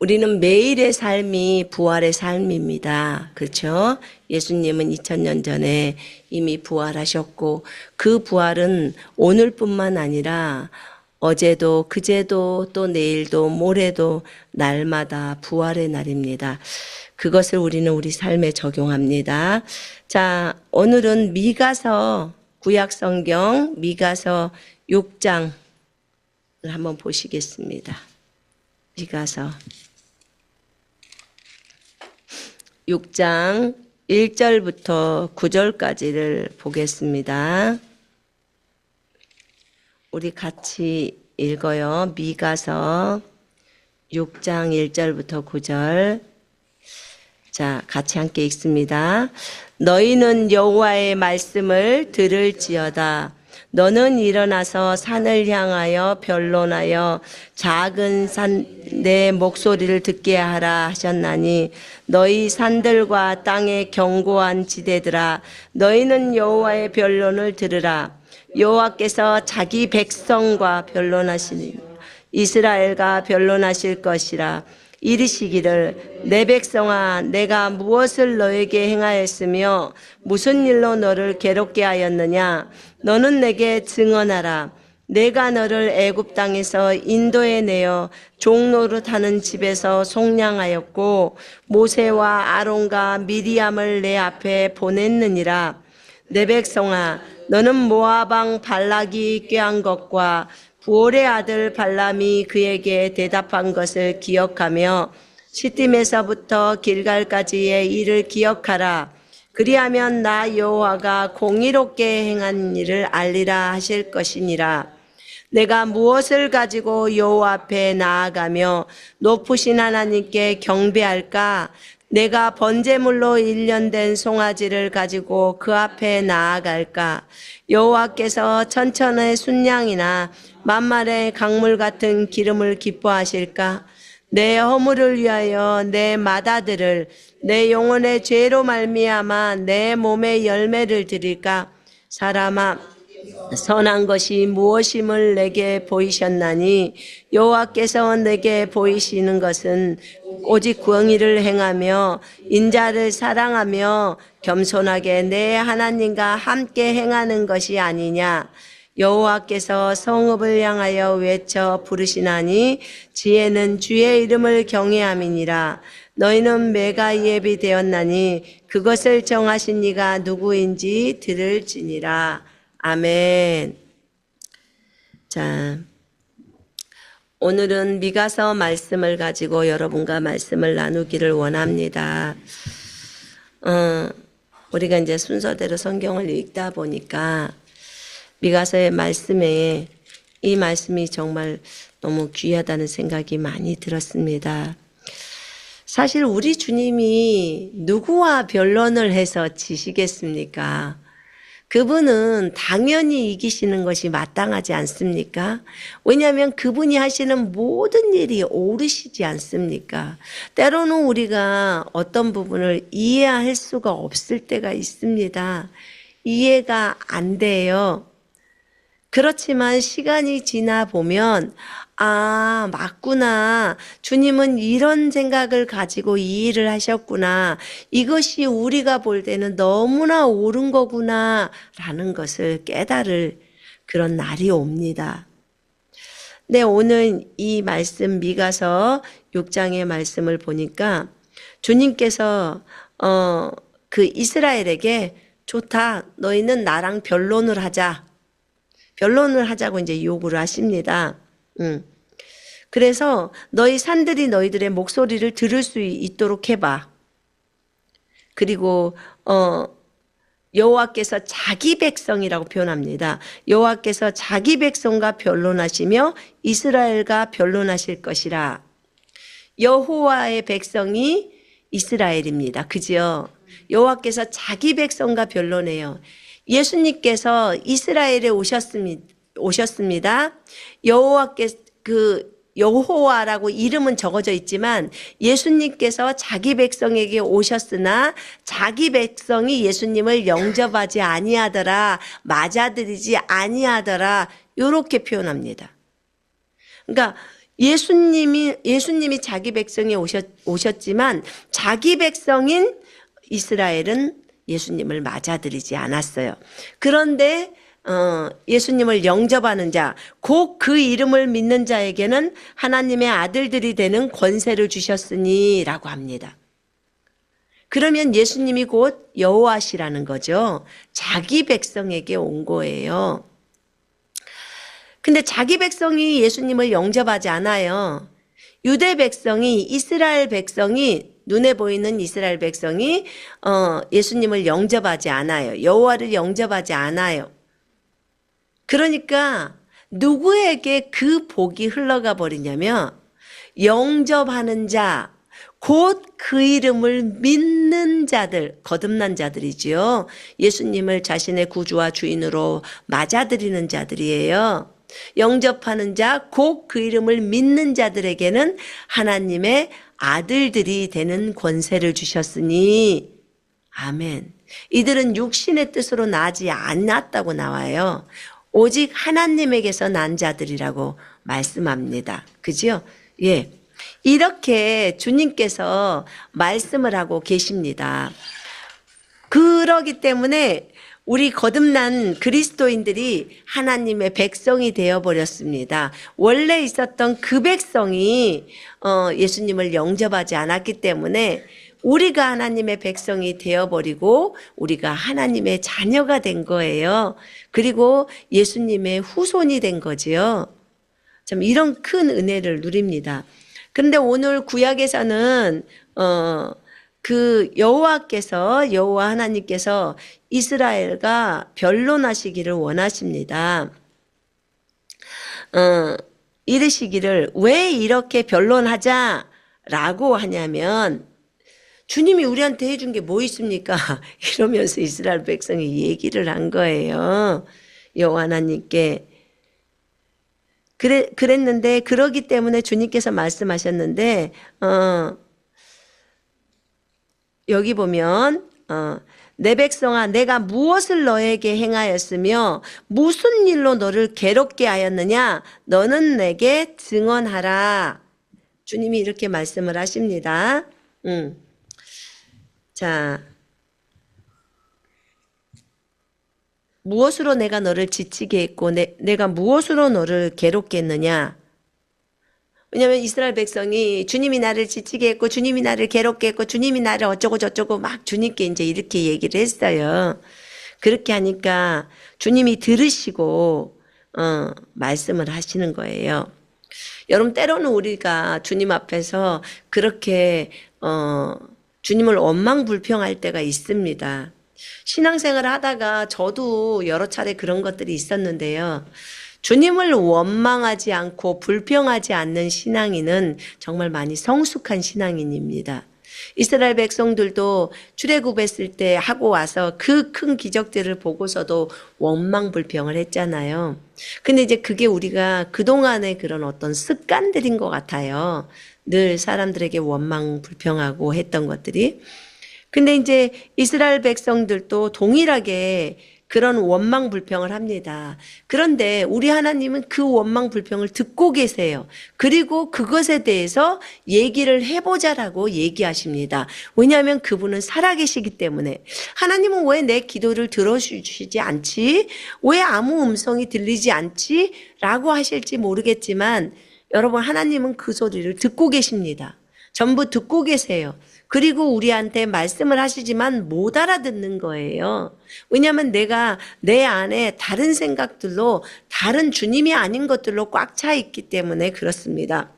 우리는 매일의 삶이 부활의 삶입니다. 그렇죠? 예수님은 2000년 전에 이미 부활하셨고 그 부활은 오늘뿐만 아니라 어제도 그제도 또 내일도 모레도 날마다 부활의 날입니다. 그것을 우리는 우리 삶에 적용합니다. 자, 오늘은 미가서 구약성경 미가서 6장을 한번 보시겠습니다. 미가서 6장 1절부터 9절까지를 보겠습니다. 우리 같이 읽어요. 미가서 6장 1절부터 9절. 자, 같이 함께 읽습니다. 너희는 여호와의 말씀을 들을지어다. 너는 일어나서 산을 향하여 변론하여 작은 산 내 목소리를 듣게 하라 하셨나니 너희 산들과 땅의 견고한 지대들아 너희는 여호와의 변론을 들으라. 여호와께서 자기 백성과 변론하시니 이스라엘과 변론하실 것이라. 이르시기를 내 백성아 내가 무엇을 너에게 행하였으며 무슨 일로 너를 괴롭게 하였느냐. 너는 내게 증언하라. 내가 너를 애굽 땅에서 인도에 내어 종노릇하는 집에서 속량하였고 모세와 아론과 미리암을 내 앞에 보냈느니라. 내 백성아 너는 모압 왕 발락이 꾀한 것과 부올의 아들 발람이 그에게 대답한 것을 기억하며 시딤에서부터 길갈까지의 일을 기억하라. 그리하면 나 여호와가 공의롭게 행한 일을 알리라 하실 것이니라. 내가 무엇을 가지고 여호와 앞에 나아가며 높으신 하나님께 경배할까? 내가 번제물로 일련된 송아지를 가지고 그 앞에 나아갈까? 여호와께서 천천의 순양이나 만말의 강물 같은 기름을 기뻐하실까? 내 허물을 위하여 내 맏아들을 내 영혼의 죄로 말미암아 내 몸의 열매를 드릴까? 사람아 선한 것이 무엇임을 내게 보이셨나니 여호와께서 내게 보이시는 것은 오직 공의를 행하며 인자를 사랑하며 겸손하게 내 하나님과 함께 행하는 것이 아니냐. 여호와께서 성읍을 향하여 외쳐 부르시나니 지혜는 주의 이름을 경외함이니라. 너희는 매가 예비되었나니 그것을 정하신 이가 누구인지 들을지니라. 아멘. 자, 오늘은 미가서 말씀을 가지고 여러분과 말씀을 나누기를 원합니다. 우리가 이제 순서대로 성경을 읽다 보니까 미가서의 말씀에 이 말씀이 정말 너무 귀하다는 생각이 많이 들었습니다. 사실 우리 주님이 누구와 변론을 해서 지시겠습니까? 그분은 당연히 이기시는 것이 마땅하지 않습니까? 왜냐하면 그분이 하시는 모든 일이 옳으시지 않습니까? 때로는 우리가 어떤 부분을 이해할 수가 없을 때가 있습니다. 이해가 안 돼요. 그렇지만 시간이 지나 보면 아, 맞구나. 주님은 이런 생각을 가지고 이 일을 하셨구나. 이것이 우리가 볼 때는 너무나 옳은 거구나. 라는 것을 깨달을 그런 날이 옵니다. 네, 오늘 이 말씀 미가서 6장의 말씀을 보니까 주님께서 그 이스라엘에게 좋다. 너희는 나랑 변론을 하자. 변론을 하자고 이제 요구를 하십니다. 그래서 너희 산들이 너희들의 목소리를 들을 수 있도록 해봐. 그리고 여호와께서 자기 백성이라고 표현합니다. 여호와께서 자기 백성과 변론하시며 이스라엘과 변론하실 것이라. 여호와의 백성이 이스라엘입니다. 그죠? 여호와께서 자기 백성과 변론해요. 예수님께서 이스라엘에 오셨습니다. 여호와께서 여호와라고 이름은 적어져 있지만 예수님께서 자기 백성에게 오셨으나 자기 백성이 예수님을 영접하지 아니하더라, 맞아들이지 아니하더라, 이렇게 표현합니다. 그러니까 예수님이 자기 백성에 오셨지만 자기 백성인 이스라엘은 예수님을 맞아들이지 않았어요. 그런데 예수님을 영접하는 자, 곧 그 이름을 믿는 자에게는 하나님의 아들들이 되는 권세를 주셨으니 라고 합니다. 그러면 예수님이 곧 여호와시라는 거죠. 자기 백성에게 온 거예요. 근데 자기 백성이 예수님을 영접하지 않아요. 유대 백성이, 이스라엘 백성이, 눈에 보이는 이스라엘 백성이 예수님을 영접하지 않아요. 여호와를 영접하지 않아요. 그러니까 누구에게 그 복이 흘러가 버리냐면 영접하는 자, 곧 그 이름을 믿는 자들, 거듭난 자들이지요. 예수님을 자신의 구주와 주인으로 맞아들이는 자들이에요. 영접하는 자, 곧 그 이름을 믿는 자들에게는 하나님의 아들들이 되는 권세를 주셨으니 아멘. 이들은 육신의 뜻으로 나지 않았다고 나와요. 오직 하나님에게서 난 자들이라고 말씀합니다. 그죠? 예. 이렇게 주님께서 말씀을 하고 계십니다. 그러기 때문에 우리 거듭난 그리스도인들이 하나님의 백성이 되어버렸습니다. 원래 있었던 그 백성이 예수님을 영접하지 않았기 때문에 우리가 하나님의 백성이 되어버리고 우리가 하나님의 자녀가 된 거예요. 그리고 예수님의 후손이 된 거지요. 참 이런 큰 은혜를 누립니다. 그런데 오늘 구약에서는 그 여호와 하나님께서 이스라엘과 변론하시기를 원하십니다. 이르시기를 왜 이렇게 변론하자라고 하냐면 주님이 우리한테 해준 게 뭐 있습니까? 이러면서 이스라엘 백성이 얘기를 한 거예요. 여호와 하나님께. 그랬는데 그러기 때문에 주님께서 말씀하셨는데 여기 보면 내 백성아 내가 무엇을 너에게 행하였으며 무슨 일로 너를 괴롭게 하였느냐 너는 내게 증언하라. 주님이 이렇게 말씀을 하십니다. 자, 무엇으로 내가 너를 지치게 했고 내가 무엇으로 너를 괴롭게 했느냐. 왜냐하면 이스라엘 백성이 주님이 나를 지치게 했고 주님이 나를 괴롭게 했고 주님이 나를 어쩌고 저쩌고 막 주님께 이제 이렇게 얘기를 했어요. 그렇게 하니까 주님이 들으시고 말씀을 하시는 거예요. 여러분 때로는 우리가 주님 앞에서 그렇게 주님을 원망불평할 때가 있습니다. 신앙생활을 하다가 저도 여러 차례 그런 것들이 있었는데요. 주님을 원망하지 않고 불평하지 않는 신앙인은 정말 많이 성숙한 신앙인입니다. 이스라엘 백성들도 출애굽했을 때 하고 와서 그 큰 기적들을 보고서도 원망불평을 했잖아요. 근데 이제 그게 우리가 그동안의 그런 어떤 습관들인 것 같아요. 늘 사람들에게 원망불평하고 했던 것들이. 근데 이제 이스라엘 백성들도 동일하게 그런 원망불평을 합니다. 그런데 우리 하나님은 그 원망불평을 듣고 계세요. 그리고 그것에 대해서 얘기를 해보자라고 얘기하십니다. 왜냐하면 그분은 살아계시기 때문에. 하나님은 왜 내 기도를 들어주시지 않지? 왜 아무 음성이 들리지 않지? 라고 하실지 모르겠지만 여러분 하나님은 그 소리를 듣고 계십니다. 전부 듣고 계세요. 그리고 우리한테 말씀을 하시지만 못 알아듣는 거예요. 왜냐하면 내가 내 안에 다른 생각들로 다른 주님이 아닌 것들로 꽉 차 있기 때문에 그렇습니다.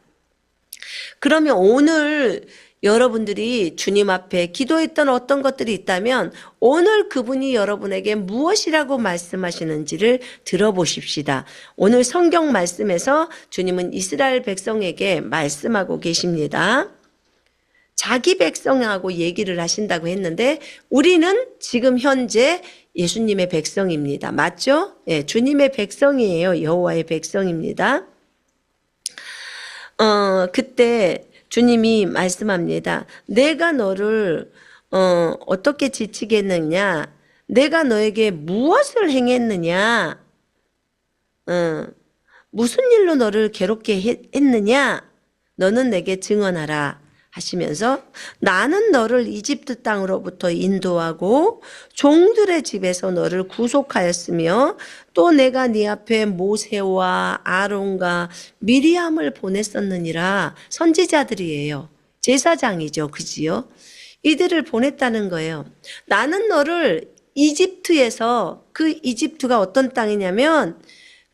그러면 오늘 여러분들이 주님 앞에 기도했던 어떤 것들이 있다면 오늘 그분이 여러분에게 무엇이라고 말씀하시는지를 들어보십시다. 오늘 성경 말씀에서 주님은 이스라엘 백성에게 말씀하고 계십니다. 자기 백성하고 얘기를 하신다고 했는데 우리는 지금 현재 예수님의 백성입니다. 맞죠? 예, 주님의 백성이에요. 여호와의 백성입니다. 그때 주님이 말씀합니다. 내가 너를 어떻게 지치겠느냐? 내가 너에게 무엇을 행했느냐? 무슨 일로 너를 괴롭게 했느냐? 너는 내게 증언하라 하시면서 나는 너를 이집트 땅으로부터 인도하고 종들의 집에서 너를 구속하였으며 또 내가 네 앞에 모세와 아론과 미리암을 보냈었느니라. 선지자들이에요. 제사장이죠. 그지요? 이들을 보냈다는 거예요. 나는 너를 이집트에서, 그 이집트가 어떤 땅이냐면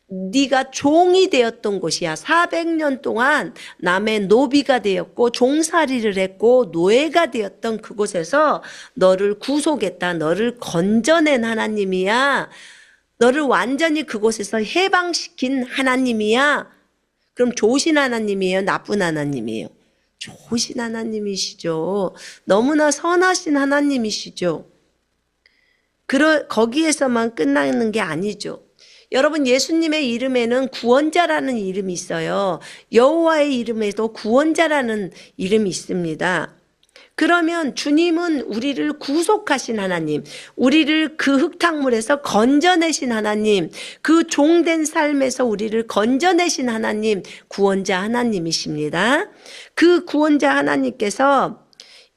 네가 종이 되었던 곳이야. 400년 동안 남의 노비가 되었고 종살이를 했고 노예가 되었던 그곳에서 너를 구속했다. 너를 건져낸 하나님이야. 너를 완전히 그곳에서 해방시킨 하나님이야. 그럼 좋으신 하나님이에요? 나쁜 하나님이에요? 좋으신 하나님이시죠. 너무나 선하신 하나님이시죠. 거기에서만 끝나는 게 아니죠. 여러분, 예수님의 이름에는 구원자라는 이름이 있어요. 여호와의 이름에도 구원자라는 이름이 있습니다. 그러면 주님은 우리를 구속하신 하나님, 우리를 그 흙탕물에서 건져내신 하나님, 그 종된 삶에서 우리를 건져내신 하나님, 구원자 하나님이십니다. 그 구원자 하나님께서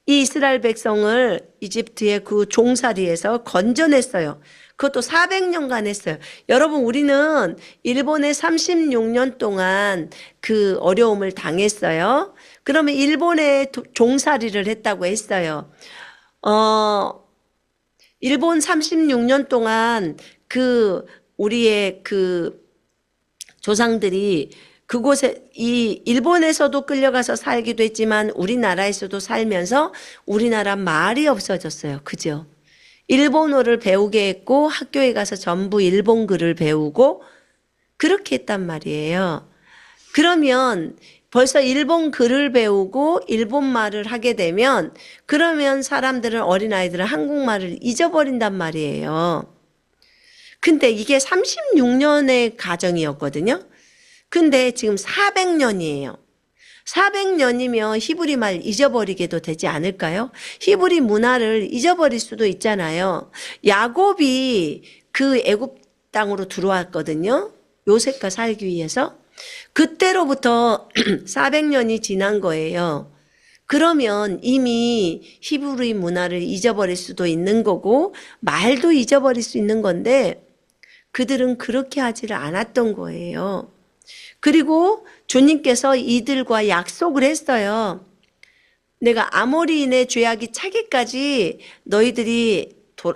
이 이스라엘 백성을 이집트의 그 종살이에서 건져냈어요. 그것도 400년간 했어요. 여러분, 우리는 일본에 36년 동안 그 어려움을 당했어요. 그러면 일본에 종살이를 했다고 했어요. 일본 36년 동안 우리의 조상들이 그곳에 일본에서도 끌려가서 살기도 했지만 우리나라에서도 살면서 우리나라 말이 없어졌어요. 그죠? 일본어를 배우게 했고 학교에 가서 전부 일본 글을 배우고 그렇게 했단 말이에요. 그러면 벌써 일본 글을 배우고 일본 말을 하게 되면 그러면 사람들은 어린아이들은 한국말을 잊어버린단 말이에요. 근데 이게 36년의 과정이었거든요. 근데 지금 400년이에요. 400년이면 히브리 말 잊어버리게도 되지 않을까요? 히브리 문화를 잊어버릴 수도 있잖아요. 야곱이 그 애굽 땅으로 들어왔거든요. 요셉과 살기 위해서. 그때로부터 400년이 지난 거예요. 그러면 이미 히브리 문화를 잊어버릴 수도 있는 거고 말도 잊어버릴 수 있는 건데 그들은 그렇게 하지를 않았던 거예요. 그리고 주님께서 이들과 약속을 했어요. 내가 아모리인의 죄악이 차기까지 너희들이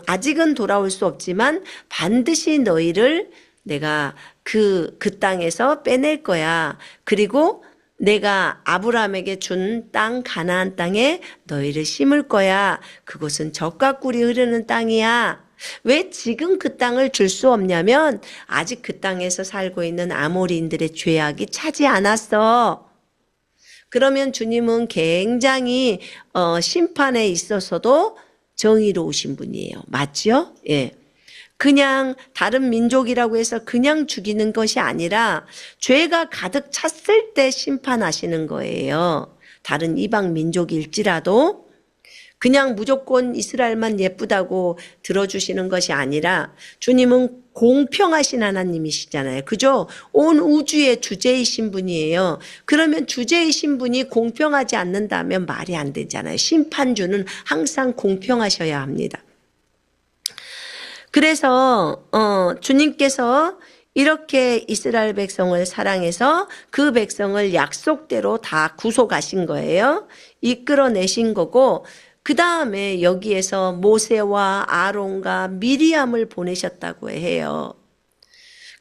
아직은 돌아올 수 없지만 반드시 너희를 내가 그 땅에서 빼낼 거야. 그리고 내가 아브라함에게 준 땅 가나안 땅에 너희를 심을 거야. 그곳은 젖과 꿀이 흐르는 땅이야. 왜 지금 그 땅을 줄 수 없냐면 아직 그 땅에서 살고 있는 아모리인들의 죄악이 차지 않았어. 그러면 주님은 굉장히 심판에 있어서도 정의로우신 분이에요. 맞죠? 예. 그냥 다른 민족이라고 해서 그냥 죽이는 것이 아니라 죄가 가득 찼을 때 심판하시는 거예요. 다른 이방 민족일지라도 그냥 무조건 이스라엘만 예쁘다고 들어주시는 것이 아니라 주님은 공평하신 하나님이시잖아요. 그죠? 온 우주의 주제이신 분이에요. 그러면 주제이신 분이 공평하지 않는다면 말이 안 되잖아요. 심판주는 항상 공평하셔야 합니다. 그래서 주님께서 이렇게 이스라엘 백성을 사랑해서 그 백성을 약속대로 다 구속하신 거예요. 이끌어내신 거고 그 다음에 여기에서 모세와 아론과 미리암을 보내셨다고 해요.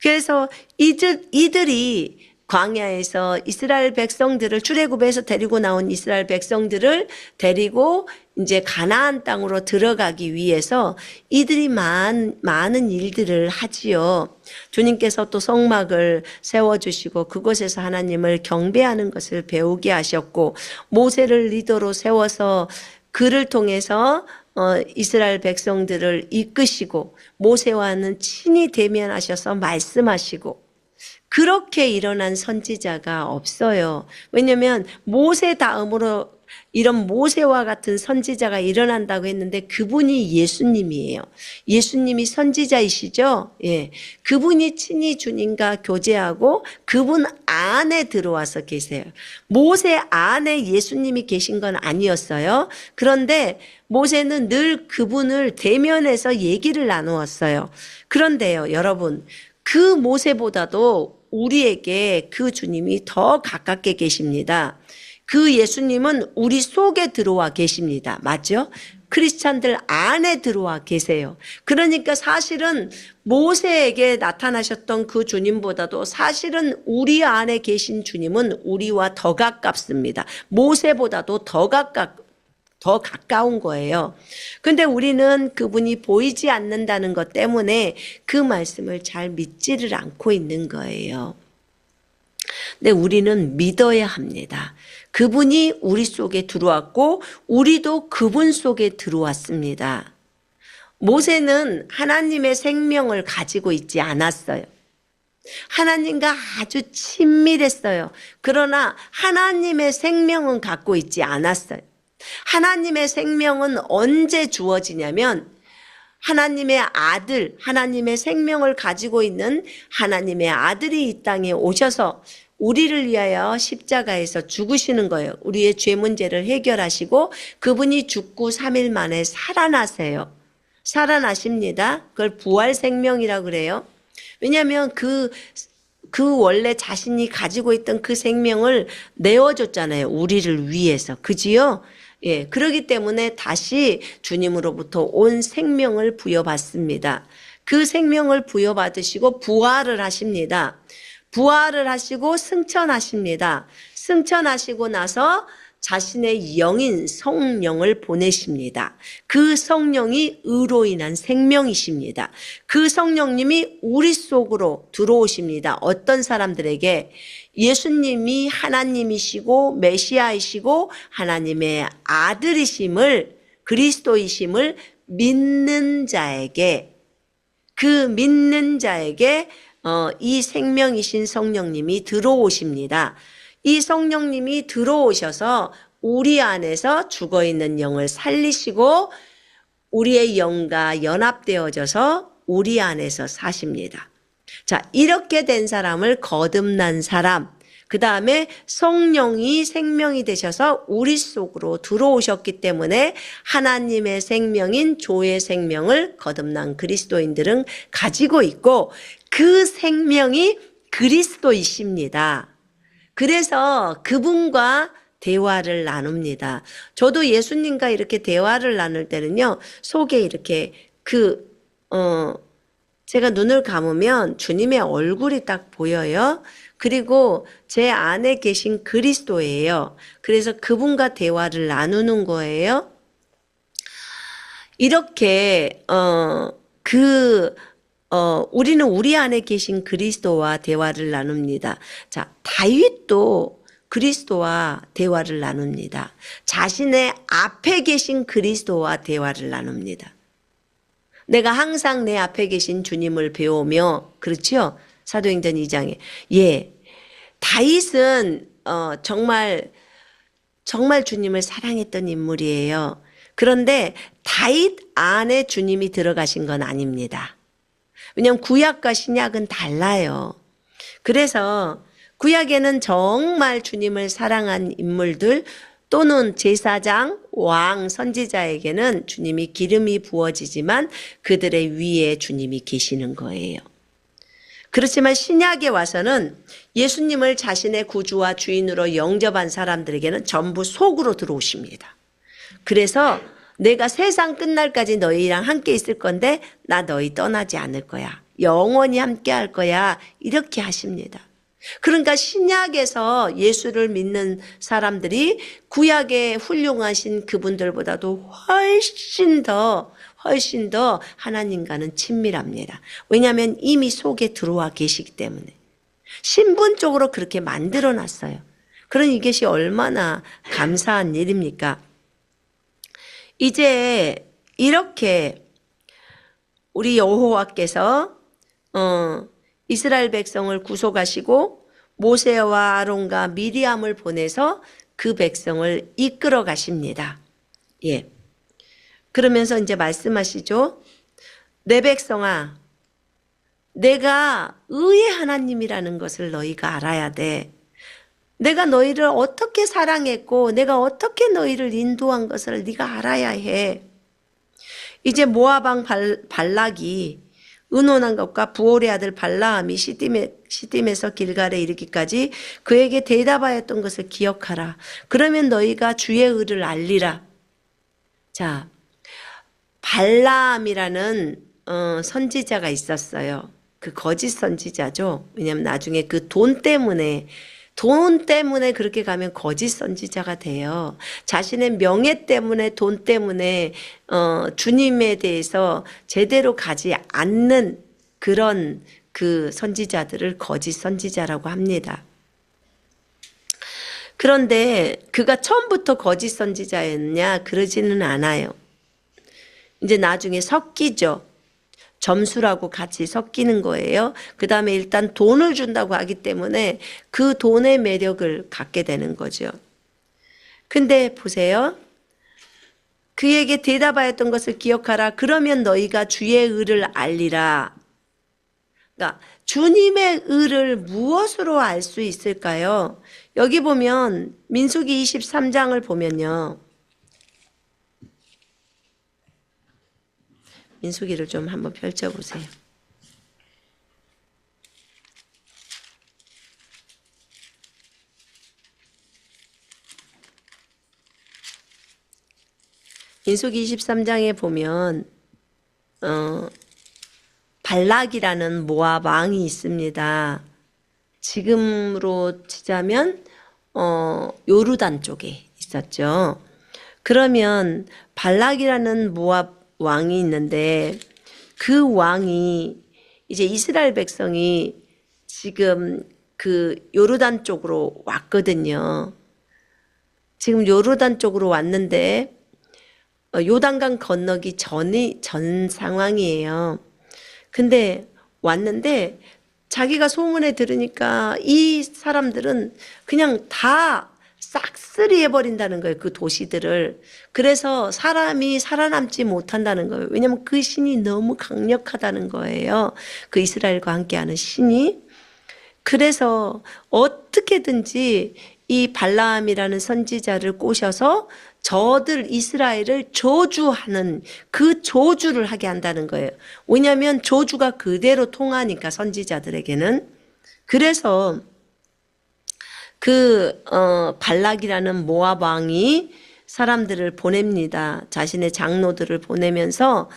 그래서 이들이 광야에서 이스라엘 백성들을 출애굽에서 데리고 나온 이스라엘 백성들을 데리고 이제 가나안 땅으로 들어가기 위해서 이들이 많은 일들을 하지요. 주님께서 또 성막을 세워주시고 그곳에서 하나님을 경배하는 것을 배우게 하셨고 모세를 리더로 세워서 그를 통해서 이스라엘 백성들을 이끄시고 모세와는 친히 대면하셔서 말씀하시고 그렇게 일어난 선지자가 없어요. 왜냐하면 모세 다음으로 이런 모세와 같은 선지자가 일어난다고 했는데 그분이 예수님이에요. 예수님이 선지자이시죠? 예. 그분이 친히 주님과 교제하고 그분 안에 들어와서 계세요. 모세 안에 예수님이 계신 건 아니었어요. 그런데 모세는 늘 그분을 대면해서 얘기를 나누었어요. 그런데요, 여러분, 그 모세보다도 우리에게 그 주님이 더 가깝게 계십니다. 그 예수님은 우리 속에 들어와 계십니다. 맞죠? 크리스찬들 안에 들어와 계세요. 그러니까 사실은 모세에게 나타나셨던 그 주님보다도 사실은 우리 안에 계신 주님은 우리와 더 가깝습니다. 모세보다도 더 가까운 거예요. 근데 우리는 그분이 보이지 않는다는 것 때문에 그 말씀을 잘 믿지를 않고 있는 거예요. 근데 우리는 믿어야 합니다. 그분이 우리 속에 들어왔고 우리도 그분 속에 들어왔습니다. 모세는 하나님의 생명을 가지고 있지 않았어요. 하나님과 아주 친밀했어요. 그러나 하나님의 생명은 갖고 있지 않았어요. 하나님의 생명은 언제 주어지냐면 하나님의 아들, 하나님의 생명을 가지고 있는 하나님의 아들이 이 땅에 오셔서 우리를 위하여 십자가에서 죽으시는 거예요. 우리의 죄 문제를 해결하시고 그분이 죽고 3일 만에 살아나세요. 살아나십니다. 그걸 부활 생명이라고 그래요. 왜냐하면 그 원래 자신이 가지고 있던 그 생명을 내어줬잖아요. 우리를 위해서. 그지요? 예, 그렇기 때문에 다시 주님으로부터 온 생명을 부여받습니다. 그 생명을 부여받으시고 부활을 하십니다. 부활을 하시고 승천하십니다. 승천하시고 나서 자신의 영인 성령을 보내십니다. 그 성령이 의로 인한 생명이십니다. 그 성령님이 우리 속으로 들어오십니다. 어떤 사람들에게? 예수님이 하나님이시고 메시아이시고 하나님의 아들이심을, 그리스도이심을 믿는 자에게, 그 믿는 자에게 이 생명이신 성령님이 들어오십니다. 이 성령님이 들어오셔서 우리 안에서 죽어있는 영을 살리시고 우리의 영과 연합되어져서 우리 안에서 사십니다. 자, 이렇게 된 사람을 거듭난 사람, 그 다음에 성령이 생명이 되셔서 우리 속으로 들어오셨기 때문에 하나님의 생명인 조의 생명을 거듭난 그리스도인들은 가지고 있고 그 생명이 그리스도이십니다. 그래서 그분과 대화를 나눕니다. 저도 예수님과 이렇게 대화를 나눌 때는요, 속에 이렇게 제가 눈을 감으면 주님의 얼굴이 딱 보여요. 그리고 제 안에 계신 그리스도예요. 그래서 그분과 대화를 나누는 거예요. 이렇게 우리는 우리 안에 계신 그리스도와 대화를 나눕니다. 자, 다윗도 그리스도와 대화를 나눕니다. 자신의 앞에 계신 그리스도와 대화를 나눕니다. 내가 항상 내 앞에 계신 주님을 배우며, 그렇죠? 사도행전 2장에. 예. 다윗은 정말 주님을 사랑했던 인물이에요. 그런데 다윗 안에 주님이 들어가신 건 아닙니다. 왜냐하면 구약과 신약은 달라요. 그래서 구약에는 정말 주님을 사랑한 인물들 또는 제사장, 왕, 선지자에게는 주님이 기름이 부어지지만 그들의 위에 주님이 계시는 거예요. 그렇지만 신약에 와서는 예수님을 자신의 구주와 주인으로 영접한 사람들에게는 전부 속으로 들어오십니다. 그래서 내가 세상 끝날까지 너희랑 함께 있을 건데 나 너희 떠나지 않을 거야. 영원히 함께 할 거야. 이렇게 하십니다. 그러니까 신약에서 예수를 믿는 사람들이 구약의 훌륭하신 그분들보다도 훨씬 더 하나님과는 친밀합니다. 왜냐하면 이미 속에 들어와 계시기 때문에. 신분적으로 그렇게 만들어 놨어요. 그런 이것이 얼마나 감사한 일입니까? 이제 이렇게 우리 여호와께서 이스라엘 백성을 구속하시고 모세와 아론과 미리암을 보내서 그 백성을 이끌어 가십니다. 예. 그러면서 이제 말씀하시죠. 내 백성아, 내가 의의 하나님이라는 것을 너희가 알아야 돼. 내가 너희를 어떻게 사랑했고 내가 어떻게 너희를 인도한 것을 네가 알아야 해. 이제 모압 왕 발락이 의논한 것과 부올의 아들 발라함이 시딤에서 길갈에 이르기까지 그에게 대답하였던 것을 기억하라. 그러면 너희가 주의 의를 알리라. 자, 발라함이라는 선지자가 있었어요. 그 거짓 선지자죠. 왜냐하면 나중에 그 돈 때문에 그렇게 가면 거짓 선지자가 돼요. 자신의 명예 때문에 돈 때문에 주님에 대해서 제대로 가지 않는 그런 그 선지자들을 거짓 선지자라고 합니다. 그런데 그가 처음부터 거짓 선지자였냐? 그러지는 않아요. 이제 나중에 섞이죠. 점수라고 같이 섞이는 거예요. 그 다음에 일단 돈을 준다고 하기 때문에 그 돈의 매력을 갖게 되는 거죠. 근데 보세요. 그에게 대답하였던 것을 기억하라. 그러면 너희가 주의 의를 알리라. 그러니까 주님의 의를 무엇으로 알 수 있을까요? 여기 보면 민수기 23장을 보면요. 민수기를 좀 한번 펼쳐보세요. 민수기 23장에 보면 발락이라는 모압 왕이 있습니다. 지금으로 치자면 요르단 쪽에 있었죠. 그러면 발락이라는 모압 왕이 있는데 그 왕이 이제 이스라엘 백성이 지금 그 요르단 쪽으로 왔거든요. 지금 요르단 쪽으로 왔는데 요단강 건너기 전 상황이에요. 근데 왔는데 자기가 소문에 들으니까 이 사람들은 그냥 다 싹쓸이 해버린다는 거예요. 그 도시들을. 그래서 사람이 살아남지 못한다는 거예요. 왜냐하면 그 신이 너무 강력하다는 거예요. 그 이스라엘과 함께하는 신이. 그래서 어떻게든지 이 발라함이라는 선지자를 꼬셔서 저들 이스라엘을 저주하는 그 저주를 하게 한다는 거예요. 왜냐하면 저주가 그대로 통하니까 선지자들에게는. 그래서 그 발락이라는 모압 왕이 사람들을 보냅니다. 자신의 장로들을 보내면서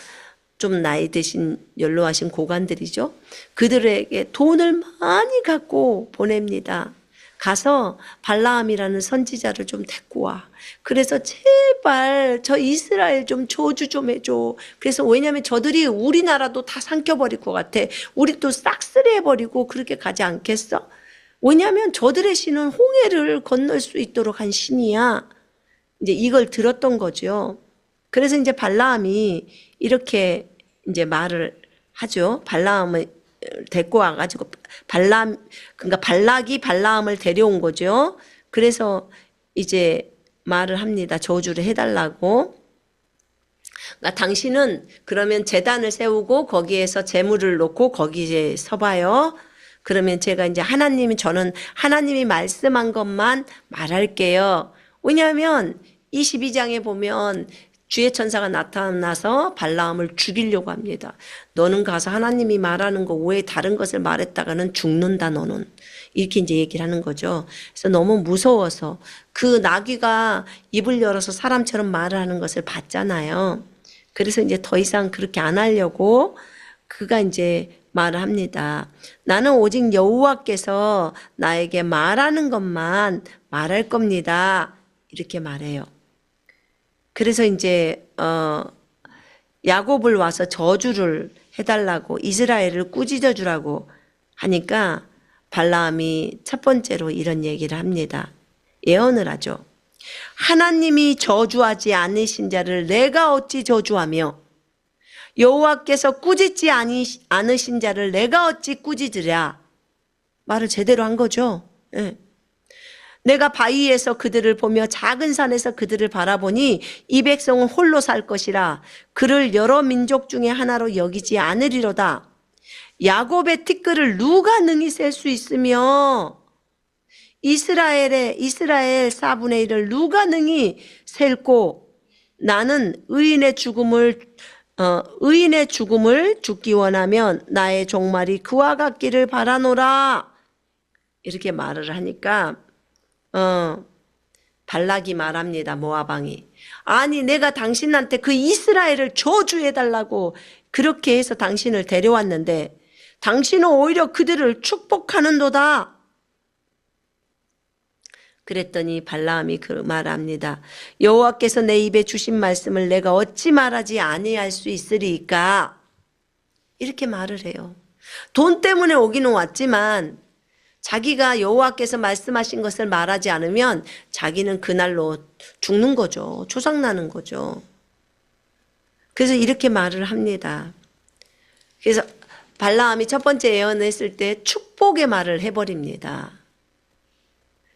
좀 나이 드신 연로하신 고관들이죠. 그들에게 돈을 많이 갖고 보냅니다. 가서 발라함이라는 선지자를 좀 데리고 와. 그래서 제발 저 이스라엘 좀 저주 좀 해줘. 그래서 왜냐하면 저들이 우리나라도 다 삼켜버릴 것 같아. 우리 또 싹쓸이 해버리고 그렇게 가지 않겠어? 왜냐하면 저들의 신은 홍해를 건널 수 있도록 한 신이야. 이제 이걸 들었던 거죠. 그래서 이제 발라함이 이렇게 이제 말을 하죠. 발라함을 데리고 와가지고 그러니까 발락이 발라함을 데려온 거죠. 그래서 이제 말을 합니다. 저주를 해달라고. 그러니까 당신은 그러면 제단을 세우고 거기에서 제물을 놓고 거기에 서봐요. 그러면 제가 이제 저는 하나님이 말씀한 것만 말할게요. 왜냐하면 22장에 보면 주의 천사가 나타나서 발라함을 죽이려고 합니다. 너는 가서 하나님이 말하는 거 외에 다른 것을 말했다가는 죽는다 너는. 이렇게 이제 얘기를 하는 거죠. 그래서 너무 무서워서 그 나귀가 입을 열어서 사람처럼 말을 하는 것을 봤잖아요. 그래서 이제 더 이상 그렇게 안 하려고 그가 이제 말을 합니다. 나는 오직 여호와께서 나에게 말하는 것만 말할 겁니다. 이렇게 말해요. 그래서 이제 야곱을 와서 저주를 해달라고 이스라엘을 꾸짖어 주라고 하니까 발라함이 첫 번째로 이런 얘기를 합니다. 예언을 하죠. 하나님이 저주하지 않으신 자를 내가 어찌 저주하며 여호와께서 꾸짖지 않으신 자를 내가 어찌 꾸짖으랴. 말을 제대로 한 거죠. 예. 내가 바위에서 그들을 보며 작은 산에서 그들을 바라보니 이 백성은 홀로 살 것이라. 그를 여러 민족 중에 하나로 여기지 않으리로다. 야곱의 티끌을 누가 능히 셀 수 있으며 이스라엘 4분의 1을 누가 능히 셀고 나는 의인의 죽음을 죽기 원하면 나의 종말이 그와 같기를 바라노라. 이렇게 말을 하니까 발락이 말합니다. 모압 왕이. 아니 내가 당신한테 그 이스라엘을 저주해달라고 그렇게 해서 당신을 데려왔는데 당신은 오히려 그들을 축복하는도다. 그랬더니 발라함이 그 말합니다. 여호와께서 내 입에 주신 말씀을 내가 어찌 말하지 아니할 수 있으리까? 이렇게 말을 해요. 돈 때문에 오기는 왔지만 자기가 여호와께서 말씀하신 것을 말하지 않으면 자기는 그날로 죽는 거죠. 초상나는 거죠. 그래서 이렇게 말을 합니다. 그래서 발라함이 첫 번째 예언을 했을 때 축복의 말을 해버립니다.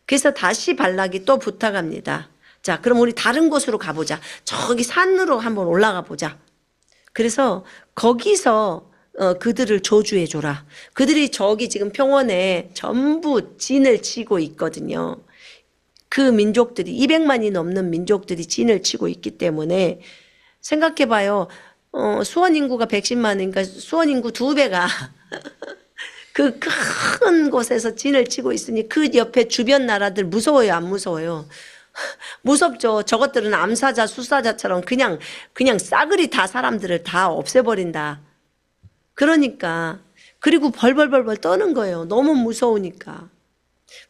그래서 다시 발락이 또 부탁합니다. 자, 그럼 우리 다른 곳으로 가보자. 저기 산으로 한번 올라가 보자. 그래서 거기서 그들을 저주해줘라. 그들이 저기 지금 평원에 전부 진을 치고 있거든요. 그 민족들이 200만이 넘는 민족들이 진을 치고 있기 때문에 생각해봐요. 수원 인구가 110만이니까 수원 인구 2배가 그 큰 곳에서 진을 치고 있으니 그 옆에 주변 나라들 무서워요, 안 무서워요? 무섭죠. 저것들은 암사자, 수사자처럼 그냥 싸그리 다 사람들을 다 없애버린다. 그러니까 그리고 벌벌벌벌 떠는 거예요. 너무 무서우니까.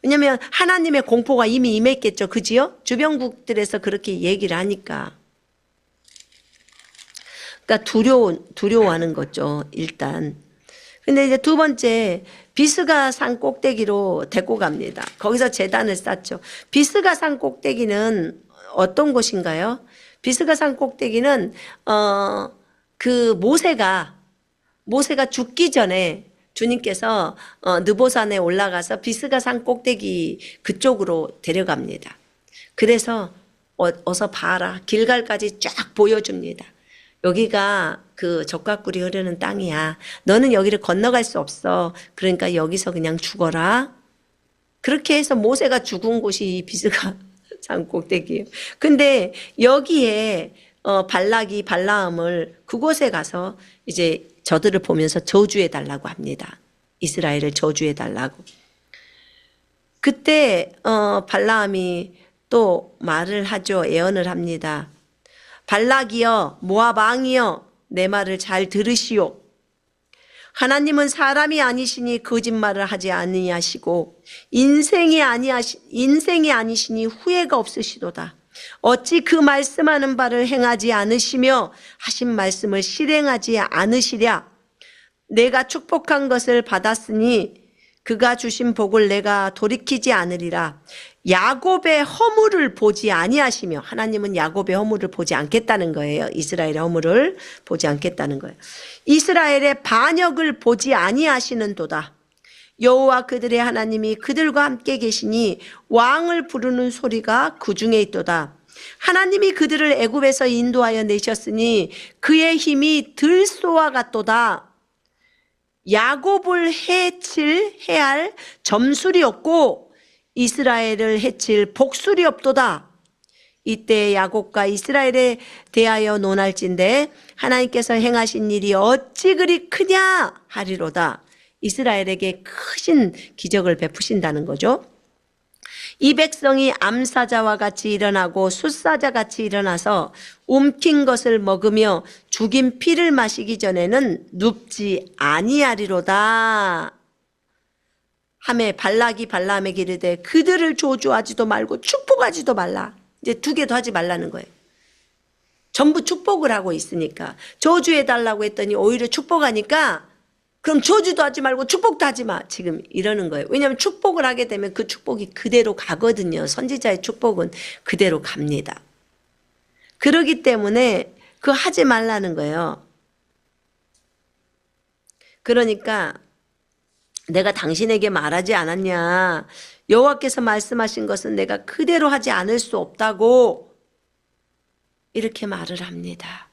왜냐하면 하나님의 공포가 이미 임했겠죠. 그지요? 주변국들에서 그렇게 얘기를 하니까. 그러니까 두려워하는 거죠. 일단. 근데 이제 두 번째 비스가 산 꼭대기로 데리고 갑니다. 거기서 제단을 쌓죠. 비스가 산 꼭대기는 어떤 곳인가요? 비스가 산 꼭대기는 그 모세가 죽기 전에 주님께서 느보산에 올라가서 비스가 산 꼭대기 그쪽으로 데려갑니다. 그래서 어서 봐라. 길갈까지 쫙 보여줍니다. 여기가 그 젖과 꿀이 흐르는 땅이야. 너는 여기를 건너갈 수 없어. 그러니까 여기서 그냥 죽어라. 그렇게 해서 모세가 죽은 곳이 이 비스가 산 꼭대기예요. 근데 여기에 발락이 발라함을 그곳에 가서 이제 저들을 보면서 저주해 달라고 합니다. 이스라엘을 저주해 달라고. 그때 발라함이 또 말을 하죠. 예언을 합니다. 발락이여 모압 왕이여 내 말을 잘 들으시오. 하나님은 사람이 아니시니 거짓말을 하지 아니하시고 인생이 아니시니 후회가 없으시도다. 어찌 그 말씀하는 바를 행하지 않으시며 하신 말씀을 실행하지 않으시랴. 내가 축복한 것을 받았으니 그가 주신 복을 내가 돌이키지 않으리라. 야곱의 허물을 보지 아니하시며, 하나님은 야곱의 허물을 보지 않겠다는 거예요. 이스라엘의 허물을 보지 않겠다는 거예요. 이스라엘의 반역을 보지 아니하시는도다. 여호와 그들의 하나님이 그들과 함께 계시니 왕을 부르는 소리가 그 중에 있도다. 하나님이 그들을 애굽에서 인도하여 내셨으니 그의 힘이 들소와 같도다. 야곱을 해할 점술이 없고 이스라엘을 해칠 복술이 없도다. 이때 야곱과 이스라엘에 대하여 논할진대 하나님께서 행하신 일이 어찌 그리 크냐 하리로다. 이스라엘에게 크신 기적을 베푸신다는 거죠. 이 백성이 암사자와 같이 일어나고 숫사자 같이 일어나서 움킨 것을 먹으며 죽인 피를 마시기 전에는 눕지 아니하리로다. 하매 발락이 발라함에게 이르되 그들을 저주하지도 말고 축복하지도 말라. 이제 두 개도 하지 말라는 거예요. 전부 축복을 하고 있으니까 저주해달라고 했더니 오히려 축복하니까 그럼 저주도 하지 말고 축복도 하지 마. 지금 이러는 거예요. 왜냐하면 축복을 하게 되면 그 축복이 그대로 가거든요. 선지자의 축복은 그대로 갑니다. 그러기 때문에 그거 하지 말라는 거예요. 그러니까 내가 당신에게 말하지 않았냐? 여호와께서 말씀하신 것은 내가 그대로 하지 않을 수 없다고 이렇게 말을 합니다.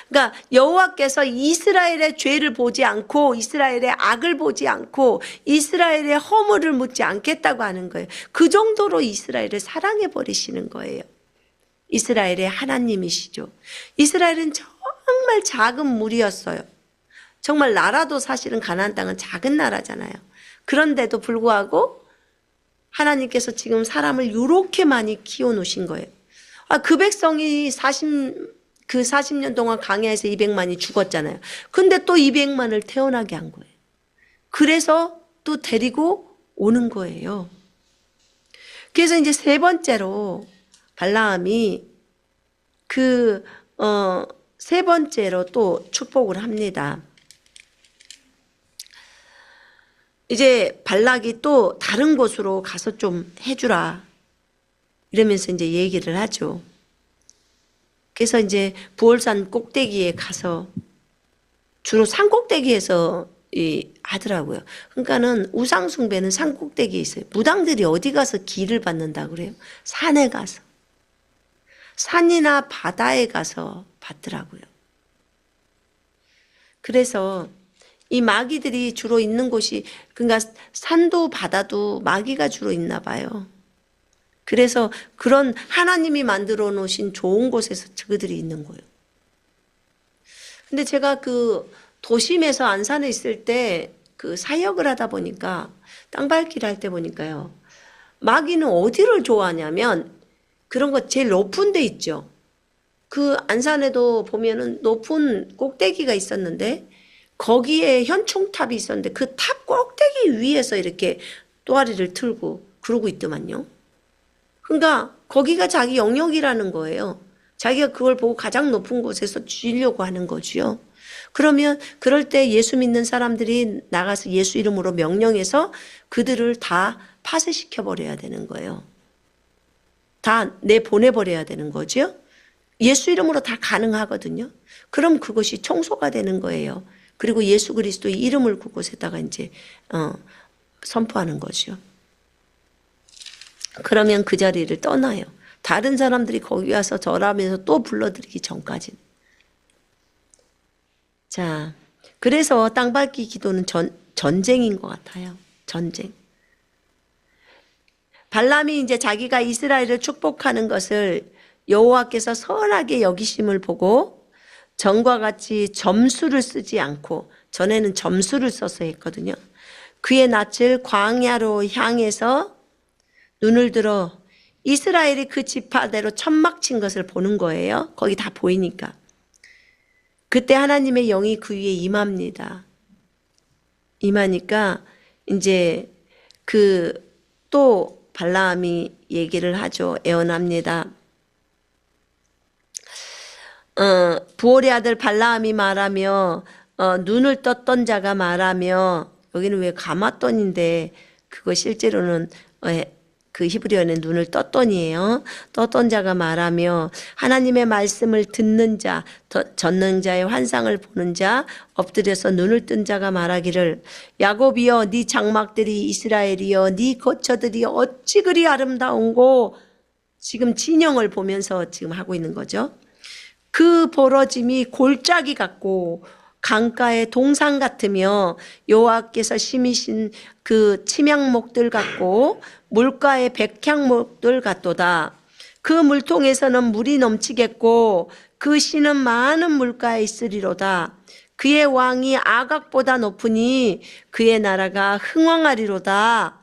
그러니까 여호와께서 이스라엘의 죄를 보지 않고 이스라엘의 악을 보지 않고 이스라엘의 허물을 묻지 않겠다고 하는 거예요. 그 정도로 이스라엘을 사랑해 버리시는 거예요. 이스라엘의 하나님이시죠. 이스라엘은 정말 작은 무리였어요. 정말 나라도 사실은 가나안 땅은 작은 나라잖아요. 그런데도 불구하고 하나님께서 지금 사람을 이렇게 많이 키워놓으신 거예요. 그 백성이 40년 동안 광야에서 200만이 죽었잖아요. 근데 또 200만을 태어나게 한 거예요. 그래서 또 데리고 오는 거예요. 그래서 이제 세 번째로 발라함이 세 번째로 또 축복을 합니다. 이제 발락이 또 다른 곳으로 가서 좀 해주라. 이러면서 이제 얘기를 하죠. 그래서 이제 부월산 꼭대기에 가서 주로 산 꼭대기에서 하더라고요. 그러니까는 우상숭배는 산 꼭대기에 있어요. 무당들이 어디 가서 기를 받는다 그래요? 산에 가서. 산이나 바다에 가서 받더라고요. 그래서 이 마귀들이 주로 있는 곳이, 그러니까 산도 바다도 마귀가 주로 있나 봐요. 그래서 그런 하나님이 만들어 놓으신 좋은 곳에서 그들이 있는 거예요. 근데 제가 그 도심에서 안산에 있을 때 그 사역을 하다 보니까 땅밟기를 할 때 보니까요. 마귀는 어디를 좋아하냐면 그런 거 제일 높은 데 있죠. 그 안산에도 보면은 높은 꼭대기가 있었는데 거기에 현충탑이 있었는데 그 탑 꼭대기 위에서 이렇게 또아리를 틀고 그러고 있더만요. 그러니까 거기가 자기 영역이라는 거예요. 자기가 그걸 보고 가장 높은 곳에서 쥐려고 하는 거지요. 그러면 그럴 때 예수 믿는 사람들이 나가서 예수 이름으로 명령해서 그들을 다 파쇄시켜 버려야 되는 거예요. 다 내보내버려야 되는 거죠. 예수 이름으로 다 가능하거든요. 그럼 그것이 청소가 되는 거예요. 그리고 예수 그리스도의 이름을 그곳에다가 이제 선포하는 거죠. 그러면 그 자리를 떠나요. 다른 사람들이 거기 와서 절하면서 또 불러들이기 전까지. 자, 그래서 땅밟기 기도는 전쟁인 것 같아요. 전쟁. 발람이 이제 자기가 이스라엘을 축복하는 것을 여호와께서 선하게 여기심을 보고 전과 같이 점수를 쓰지 않고, 전에는 점수를 써서 했거든요. 그의 낯을 광야로 향해서 눈을 들어 이스라엘이 그 지파대로 천막 친 것을 보는 거예요. 거기 다 보이니까. 그때 하나님의 영이 그 위에 임합니다. 임하니까 이제 또 발라함이 얘기를 하죠. 애원합니다. 부올의 아들 발라함이 말하며 눈을 떴던 자가 말하며, 여기는 왜 가마돈인데 그거 실제로는 그 히브리어는 눈을 떴더니예요. 떴던 자가 말하며 하나님의 말씀을 듣는 자, 전능자의 환상을 보는 자, 엎드려서 눈을 뜬 자가 말하기를 야곱이여 네 장막들이 이스라엘이여 네 거처들이 어찌 그리 아름다운고, 지금 진영을 보면서 지금 하고 있는 거죠. 그 벌어짐이 골짜기 같고 강가의 동상 같으며 여호와께서 심으신 그 침향목들 같고 물가의 백향목들 같도다. 그 물통에서는 물이 넘치겠고 그 씨는 많은 물가에 있으리로다. 그의 왕이 아각보다 높으니 그의 나라가 흥왕하리로다.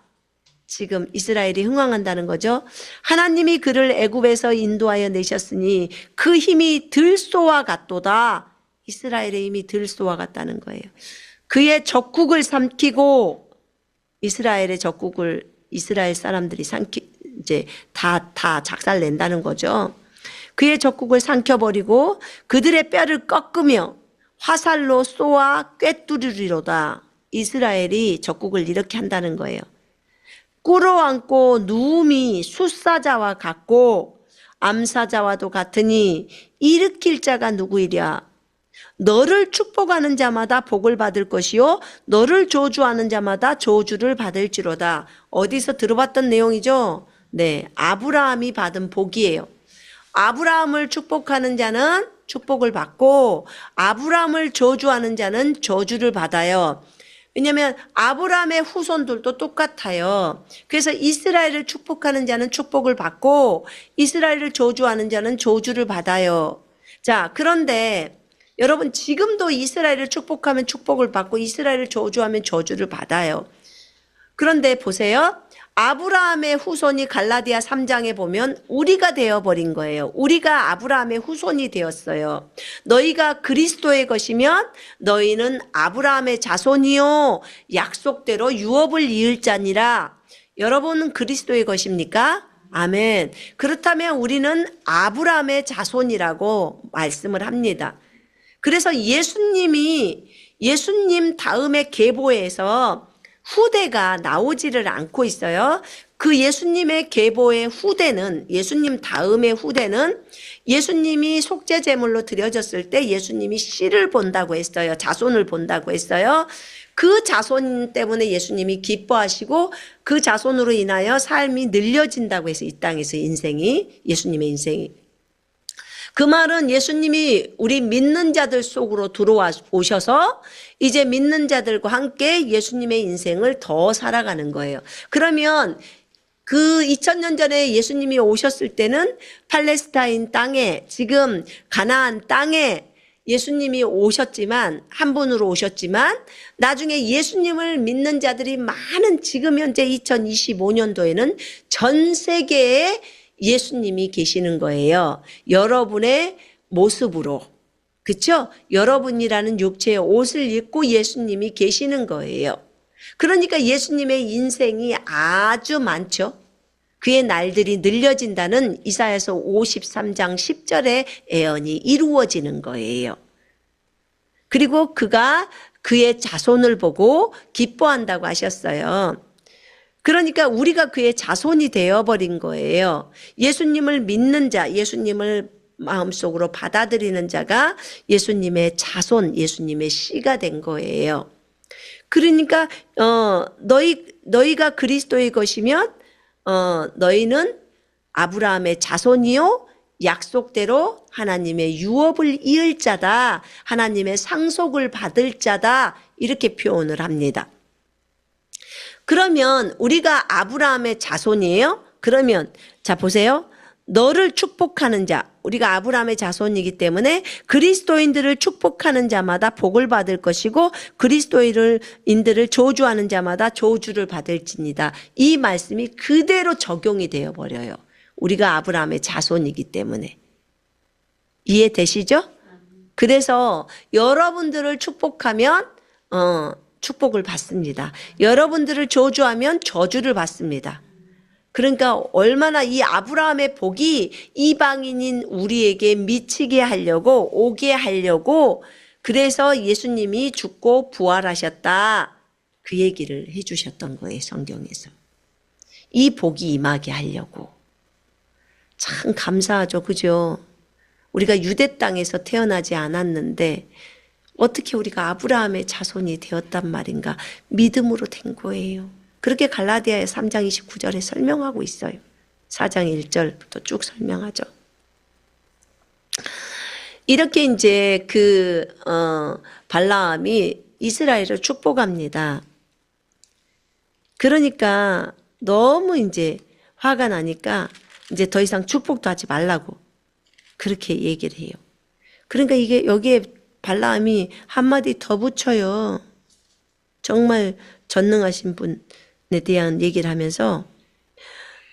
지금 이스라엘이 흥왕한다는 거죠. 하나님이 그를 애굽에서 인도하여 내셨으니 그 힘이 들소와 같도다. 이스라엘의 힘이 들소와 같다는 거예요. 그의 적국을 삼키고, 이스라엘의 적국을 이스라엘 사람들이 이제 다 작살낸다는 거죠. 그의 적국을 삼켜버리고 그들의 뼈를 꺾으며 화살로 쏘아 꿰뚫으리로다. 이스라엘이 적국을 이렇게 한다는 거예요. 꿇어앉고 누움이 숫사자와 같고 암사자와도 같으니 일으킬 자가 누구이랴. 너를 축복하는 자마다 복을 받을 것이요 너를 저주하는 자마다 저주를 받을지로다. 어디서 들어봤던 내용이죠? 네, 아브라함이 받은 복이에요. 아브라함을 축복하는 자는 축복을 받고 아브라함을 저주하는 자는 저주를 받아요. 왜냐하면 아브라함의 후손들도 똑같아요. 그래서 이스라엘을 축복하는 자는 축복을 받고 이스라엘을 저주하는 자는 저주를 받아요. 자, 그런데 여러분 지금도 이스라엘을 축복하면 축복을 받고 이스라엘을 저주하면 저주를 받아요. 그런데 보세요. 아브라함의 후손이 갈라디아 3장에 보면 우리가 되어버린 거예요. 우리가 아브라함의 후손이 되었어요. 너희가 그리스도의 것이면 너희는 아브라함의 자손이요 약속대로 유업을 이을 자니라. 여러분은 그리스도의 것입니까? 아멘. 그렇다면 우리는 아브라함의 자손이라고 말씀을 합니다. 그래서 예수님 다음에 계보에서 후대가 나오지를 않고 있어요. 그 예수님의 계보의 후대는 예수님 다음의 후대는 예수님이 속죄 제물로 드려졌을 때 예수님이 씨를 본다고 했어요. 자손을 본다고 했어요. 그 자손 때문에 예수님이 기뻐하시고 그 자손으로 인하여 삶이 늘려진다고 해서 이 땅에서 예수님의 인생이 그 말은 예수님이 우리 믿는 자들 속으로 들어오셔서 이제 믿는 자들과 함께 예수님의 인생을 더 살아가는 거예요. 그러면 그 2000년 전에 예수님이 오셨을 때는 팔레스타인 땅에 지금 가나안 땅에 예수님이 오셨지만 한 분으로 오셨지만 나중에 예수님을 믿는 자들이 많은 지금 현재 2025년도에는 전 세계에 예수님이 계시는 거예요. 여러분의 모습으로. 그렇죠? 여러분이라는 육체의 옷을 입고 예수님이 계시는 거예요. 그러니까 예수님의 인생이 아주 많죠. 그의 날들이 늘려진다는 이사야서 53장 10절의 예언이 이루어지는 거예요. 그리고 그가 그의 자손을 보고 기뻐한다고 하셨어요. 그러니까 우리가 그의 자손이 되어버린 거예요. 예수님을 믿는 자, 예수님을 마음속으로 받아들이는 자가 예수님의 자손, 예수님의 씨가 된 거예요. 그러니까 너희가 그리스도의 것이면 너희는 아브라함의 자손이요 약속대로 하나님의 유업을 이을 자다, 하나님의 상속을 받을 자다 이렇게 표현을 합니다. 그러면 우리가 아브라함의 자손이에요? 그러면 자 보세요. 너를 축복하는 자, 우리가 아브라함의 자손이기 때문에 그리스도인들을 축복하는 자마다 복을 받을 것이고 그리스도인들을 저주하는 자마다 저주를 받을지니다. 이 말씀이 그대로 적용이 되어버려요. 우리가 아브라함의 자손이기 때문에. 이해되시죠? 그래서 여러분들을 축복하면 축복을 받습니다. 여러분들을 저주하면 저주를 받습니다. 그러니까 얼마나 이 아브라함의 복이 이방인인 우리에게 미치게 하려고 오게 하려고 그래서 예수님이 죽고 부활하셨다. 그 얘기를 해주셨던 거예요. 성경에서. 이 복이 임하게 하려고. 참 감사하죠. 그죠? 우리가 유대 땅에서 태어나지 않았는데 어떻게 우리가 아브라함의 자손이 되었단 말인가? 믿음으로 된 거예요. 그렇게 갈라디아의 3장 29절에 설명하고 있어요. 4장 1절부터 쭉 설명하죠. 이렇게 이제 발라함이 이스라엘을 축복합니다. 그러니까 너무 이제 화가 나니까 이제 더 이상 축복도 하지 말라고 그렇게 얘기를 해요. 그러니까 이게 여기에 발라함이 한마디 더 붙여요. 정말 전능하신 분에 대한 얘기를 하면서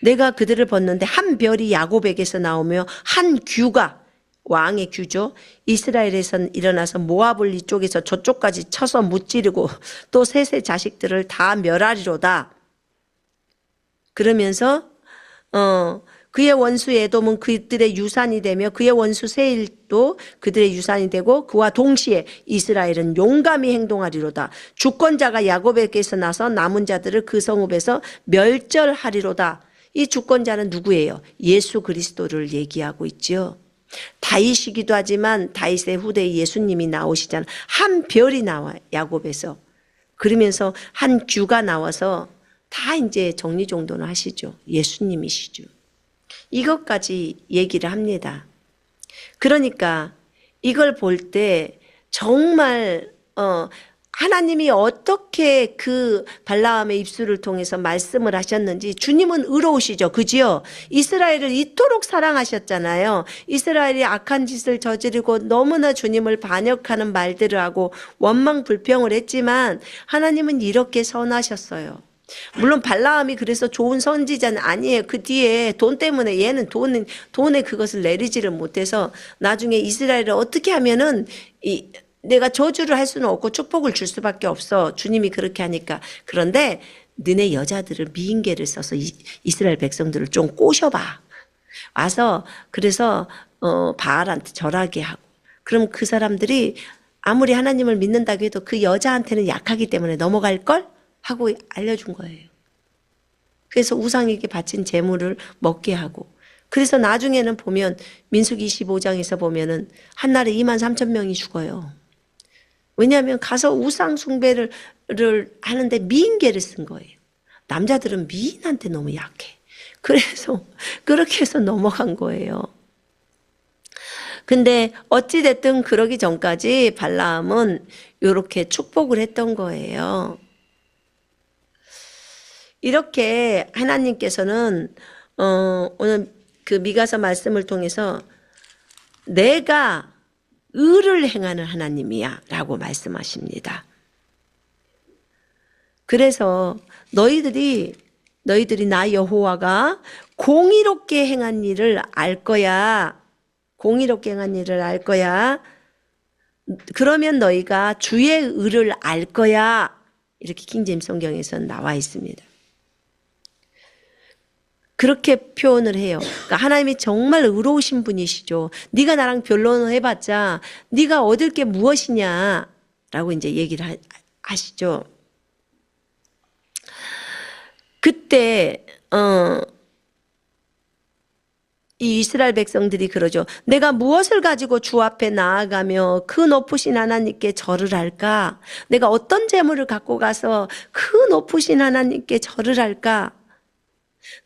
내가 그들을 봤는데 한 별이 야곱에게서 나오며 한 규가 왕의 규죠. 이스라엘에서 일어나서 모압을 이쪽에서 저쪽까지 쳐서 무찌르고 또 셋의 자식들을 다 멸하리로다. 그러면서 그의 원수 에돔은 그들의 유산이 되며 그의 원수 세일도 그들의 유산이 되고 그와 동시에 이스라엘은 용감히 행동하리로다. 주권자가 야곱에게서 나서 남은 자들을 그 성읍에서 멸절하리로다. 이 주권자는 누구예요? 예수 그리스도를 얘기하고 있죠. 다윗이기도 하지만 다윗의 후대 예수님이 나오시잖아. 한 별이 나와 야곱에서. 그러면서 한 규가 나와서 다 이제 정리정돈을 하시죠. 예수님이시죠. 이것까지 얘기를 합니다. 그러니까 이걸 볼 때 정말 하나님이 어떻게 그 발라함의 입술을 통해서 말씀을 하셨는지. 주님은 의로우시죠. 그지요? 이스라엘을 이토록 사랑하셨잖아요. 이스라엘이 악한 짓을 저지르고 너무나 주님을 반역하는 말들을 하고 원망 불평을 했지만 하나님은 이렇게 선하셨어요. 물론 발라함이 그래서 좋은 선지자는 아니에요. 그 뒤에 돈 때문에 얘는 돈에 그것을 내리지를 못해서 나중에 이스라엘을 어떻게 하면은 내가 저주를 할 수는 없고 축복을 줄 수밖에 없어. 주님이 그렇게 하니까. 그런데 너네 여자들을 미인계를 써서 이스라엘 백성들을 좀 꼬셔봐. 와서 그래서 바알한테 절하게 하고. 그럼 그 사람들이 아무리 하나님을 믿는다고 해도 그 여자한테는 약하기 때문에 넘어갈걸? 하고 알려준 거예요. 그래서 우상에게 바친 제물을 먹게 하고. 그래서 나중에는 보면 민수기 25장에서 보면은 한날에 23,000명이 죽어요. 왜냐하면 가서 우상 숭배를 하는데 미인계를 쓴 거예요. 남자들은 미인한테 너무 약해. 그래서 그렇게 해서 넘어간 거예요. 근데 어찌됐든 그러기 전까지 발라함은 이렇게 축복을 했던 거예요. 이렇게 하나님께서는 오늘 그 미가서 말씀을 통해서 내가 의를 행하는 하나님이야 라고 말씀하십니다. 그래서 너희들이 나 여호와가 공의롭게 행한 일을 알 거야. 공의롭게 행한 일을 알 거야. 그러면 너희가 주의 의를 알 거야. 이렇게 킹제임스 성경에서는 나와 있습니다. 그렇게 표현을 해요. 그러니까 하나님이 정말 의로우신 분이시죠. 네가 나랑 변론을 해봤자 네가 얻을 게 무엇이냐라고 이제 얘기를 하시죠. 그때 이 이스라엘 백성들이 그러죠. 내가 무엇을 가지고 주 앞에 나아가며 그 높으신 하나님께 절을 할까? 내가 어떤 재물을 갖고 가서 그 높으신 하나님께 절을 할까?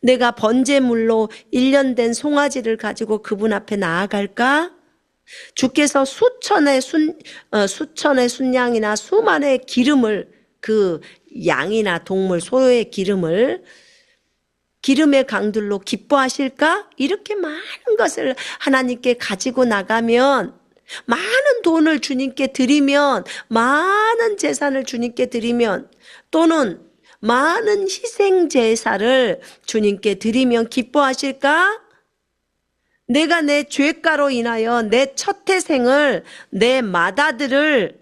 내가 번제물로 1년 된 송아지를 가지고 그분 앞에 나아갈까? 주께서 수천의 순양이나 수만의 기름을, 그 양이나 동물 소의 기름의 강들로 기뻐하실까? 이렇게 많은 것을 하나님께 가지고 나가면, 많은 돈을 주님께 드리면, 많은 재산을 주님께 드리면, 또는 많은 희생 제사를 주님께 드리면 기뻐하실까? 내가 내 죄가로 인하여 내 첫 태생을, 내 맏아들을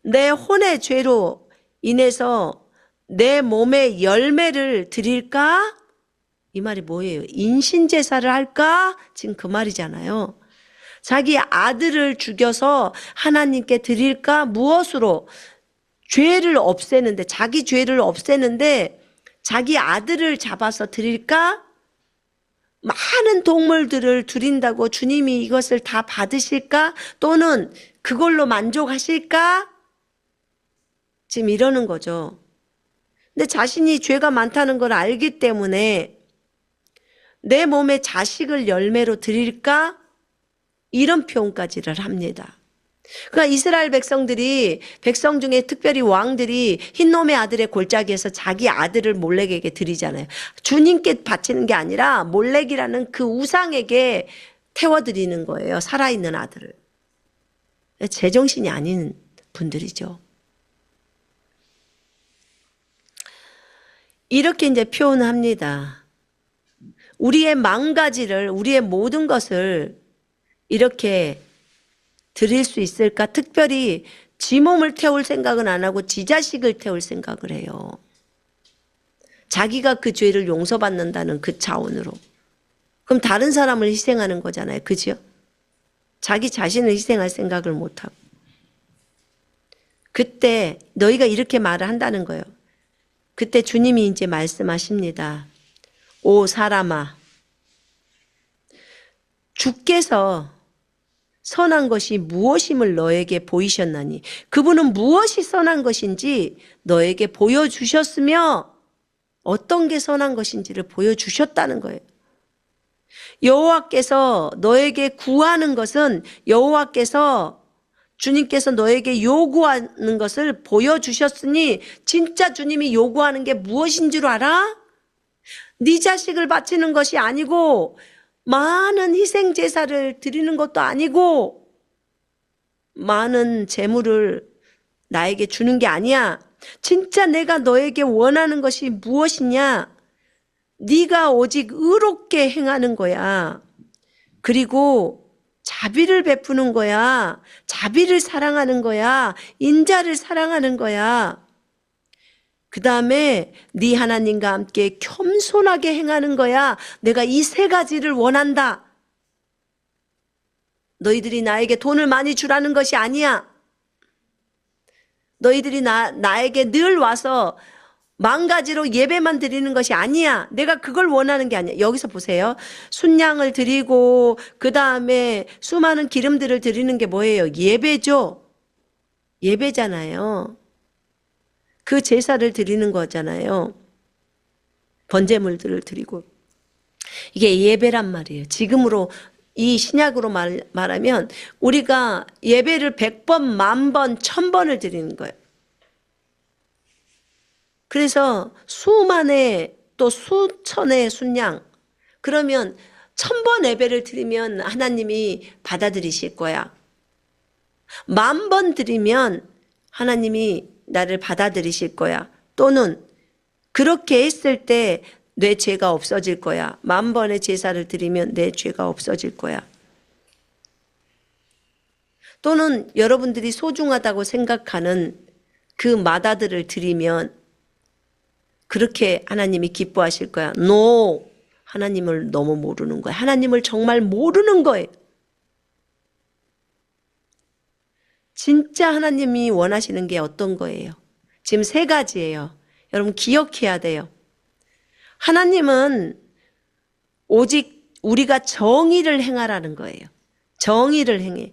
내 혼의 죄로 인해서 내 몸의 열매를 드릴까? 이 말이 뭐예요? 인신제사를 할까? 지금 그 말이잖아요. 자기 아들을 죽여서 하나님께 드릴까? 무엇으로? 죄를 없애는데, 자기 죄를 없애는데 자기 아들을 잡아서 드릴까? 많은 동물들을 드린다고 주님이 이것을 다 받으실까? 또는 그걸로 만족하실까? 지금 이러는 거죠. 근데 자신이 죄가 많다는 걸 알기 때문에 내 몸에 자식을 열매로 드릴까? 이런 표현까지를 합니다. 그러니까 이스라엘 백성 중에 특별히 왕들이 흰놈의 아들의 골짜기에서 자기 아들을 몰렉에게 드리잖아요. 주님께 바치는 게 아니라 몰렉이라는 그 우상에게 태워드리는 거예요. 살아있는 아들을. 제정신이 아닌 분들이죠. 이렇게 이제 표현합니다. 우리의 망가지를, 우리의 모든 것을 이렇게 드릴 수 있을까? 특별히 지 몸을 태울 생각은 안 하고 지 자식을 태울 생각을 해요. 자기가 그 죄를 용서받는다는 그 차원으로. 그럼 다른 사람을 희생하는 거잖아요. 그죠? 자기 자신을 희생할 생각을 못하고. 그때 너희가 이렇게 말을 한다는 거예요. 그때 주님이 이제 말씀하십니다. 오 사람아, 주께서 선한 것이 무엇임을 너에게 보이셨나니 그분은 무엇이 선한 것인지 너에게 보여주셨으며 어떤 게 선한 것인지를 보여주셨다는 거예요. 여호와께서 너에게 구하는 것은 여호와께서 주님께서 너에게 요구하는 것을 보여주셨으니 진짜 주님이 요구하는 게 무엇인 줄 알아? 네 자식을 바치는 것이 아니고 많은 희생 제사를 드리는 것도 아니고 많은 재물을 나에게 주는 게 아니야. 진짜 내가 너에게 원하는 것이 무엇이냐? 네가 오직 의롭게 행하는 거야. 그리고 자비를 베푸는 거야. 자비를 사랑하는 거야. 인자를 사랑하는 거야. 그 다음에 네 하나님과 함께 겸손하게 행하는 거야. 내가 이 세 가지를 원한다. 너희들이 나에게 돈을 많이 주라는 것이 아니야. 너희들이 나에게 늘 와서 망가지로 예배만 드리는 것이 아니야. 내가 그걸 원하는 게 아니야. 여기서 보세요. 순양을 드리고 그 다음에 수많은 기름들을 드리는 게 뭐예요? 예배죠. 예배잖아요. 그 제사를 드리는 거잖아요. 번제물들을 드리고. 이게 예배란 말이에요. 지금으로 이 신약으로 말하면 우리가 예배를 100번, 10,000번, 1000번을 드리는 거예요. 그래서 수만의 또 수천의 순양, 그러면 1000번 예배를 드리면 하나님이 받아들이실 거야. 10,000번 드리면 하나님이 나를 받아들이실 거야. 또는 그렇게 했을 때 내 죄가 없어질 거야. 10,000번의 제사를 드리면 내 죄가 없어질 거야. 또는 여러분들이 소중하다고 생각하는 그 마다들을 드리면 그렇게 하나님이 기뻐하실 거야. No! 하나님을 너무 모르는 거야. 하나님을 정말 모르는 거예요. 진짜 하나님이 원하시는 게 어떤 거예요? 지금 3가지예요. 여러분 기억해야 돼요. 하나님은 오직 우리가 정의를 행하라는 거예요. 정의를 행해.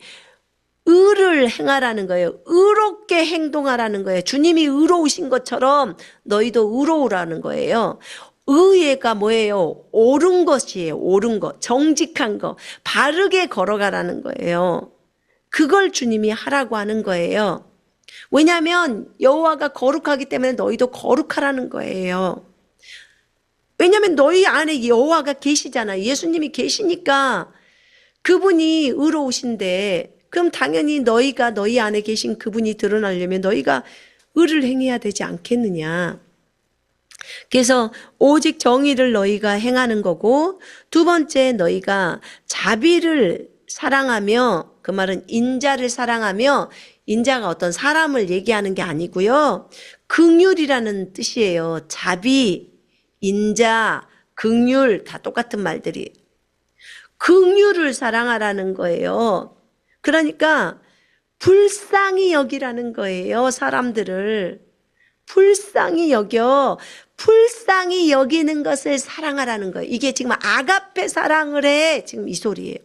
의를 행하라는 거예요. 의롭게 행동하라는 거예요. 주님이 의로우신 것처럼 너희도 의로우라는 거예요. 의가 뭐예요? 옳은 것이에요. 옳은 것, 정직한 것, 바르게 걸어가라는 거예요. 그걸 주님이 하라고 하는 거예요. 왜냐하면 여호와가 거룩하기 때문에 너희도 거룩하라는 거예요. 왜냐하면 너희 안에 여호와가 계시잖아요. 예수님이 계시니까 그분이 의로우신데 그럼 당연히 너희가 너희 안에 계신 그분이 드러나려면 너희가 의를 행해야 되지 않겠느냐. 그래서 오직 정의를 너희가 행하는 거고, 2번째 너희가 자비를 사랑하며, 그 말은 인자를 사랑하며, 인자가 어떤 사람을 얘기하는 게 아니고요. 긍휼이라는 뜻이에요. 자비, 인자, 긍휼 다 똑같은 말들이. 긍휼을 사랑하라는 거예요. 그러니까 불쌍히 여기라는 거예요. 사람들을 불쌍히 여겨. 불쌍히 여기는 것을 사랑하라는 거예요. 이게 지금 아가페 사랑을 해. 지금 이 소리예요.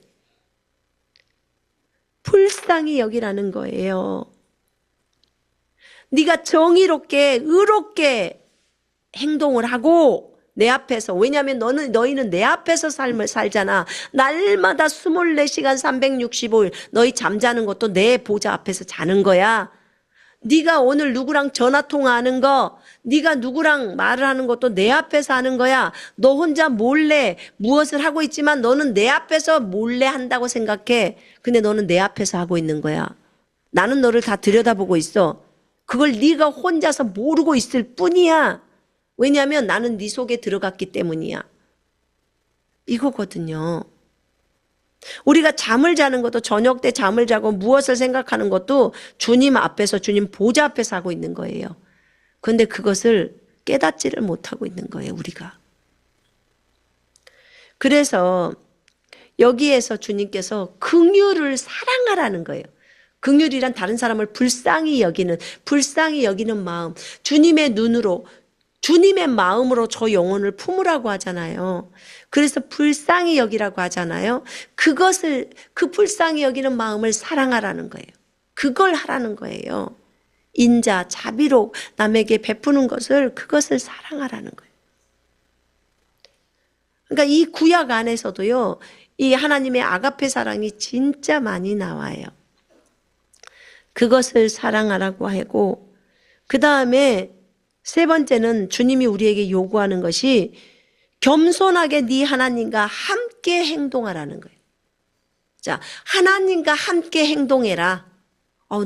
불쌍히 여기라는 거예요. 네가 정의롭게 의롭게 행동을 하고 내 앞에서, 왜냐하면 너희는 내 앞에서 삶을 살잖아. 날마다 24시간 365일 너희 잠자는 것도 내 보좌 앞에서 자는 거야. 네가 오늘 누구랑 전화 통화하는 거, 네가 누구랑 말을 하는 것도 내 앞에서 하는 거야. 너 혼자 몰래 무엇을 하고 있지만 너는 내 앞에서 몰래 한다고 생각해. 근데 너는 내 앞에서 하고 있는 거야. 나는 너를 다 들여다보고 있어. 그걸 네가 혼자서 모르고 있을 뿐이야. 왜냐하면 나는 네 속에 들어갔기 때문이야. 이거거든요. 우리가 잠을 자는 것도, 저녁 때 잠을 자고 무엇을 생각하는 것도 주님 앞에서, 주님 보좌 앞에서 하고 있는 거예요. 그런데 그것을 깨닫지를 못하고 있는 거예요, 우리가. 그래서 여기에서 주님께서 긍휼을 사랑하라는 거예요. 긍휼이란 다른 사람을 불쌍히 여기는 마음, 주님의 눈으로, 주님의 마음으로 저 영혼을 품으라고 하잖아요. 그래서 불쌍히 여기라고 하잖아요. 그 불쌍히 여기는 마음을 사랑하라는 거예요. 그걸 하라는 거예요. 인자, 자비로 남에게 베푸는 그것을 사랑하라는 거예요. 그러니까 이 구약 안에서도요, 이 하나님의 아가페 사랑이 진짜 많이 나와요. 그것을 사랑하라고 하고, 그 다음에 세 번째는 주님이 우리에게 요구하는 것이 겸손하게 네 하나님과 함께 행동하라는 거예요. 자, 하나님과 함께 행동해라.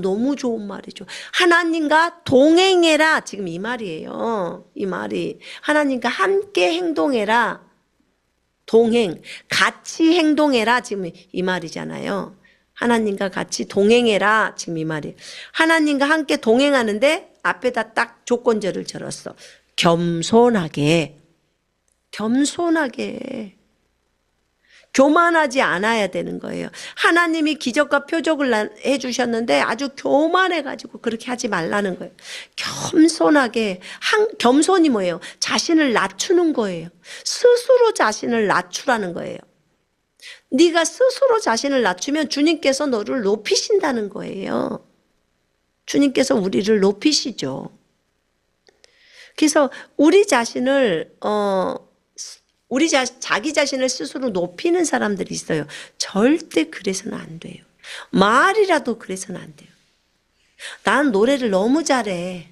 너무 좋은 말이죠. 하나님과 동행해라. 지금 이 말이에요. 이 말이. 하나님과 함께 행동해라. 동행. 같이 행동해라. 지금 이 말이잖아요. 하나님과 같이 동행해라. 지금 이 말이에요. 하나님과 함께 동행하는데 앞에다 딱 조건절을 절었어. 겸손하게. 겸손하게. 교만하지 않아야 되는 거예요. 하나님이 기적과 표적을 해주셨는데 아주 교만해가지고 그렇게 하지 말라는 거예요. 겸손하게. 겸손이 뭐예요? 자신을 낮추는 거예요. 스스로 자신을 낮추라는 거예요. 네가 스스로 자신을 낮추면 주님께서 너를 높이신다는 거예요. 주님께서 우리를 높이시죠. 그래서 우리 자신을 자기 자신을 스스로 높이는 사람들이 있어요. 절대 그래서는 안 돼요. 말이라도 그래서는 안 돼요. 나는 노래를 너무 잘해.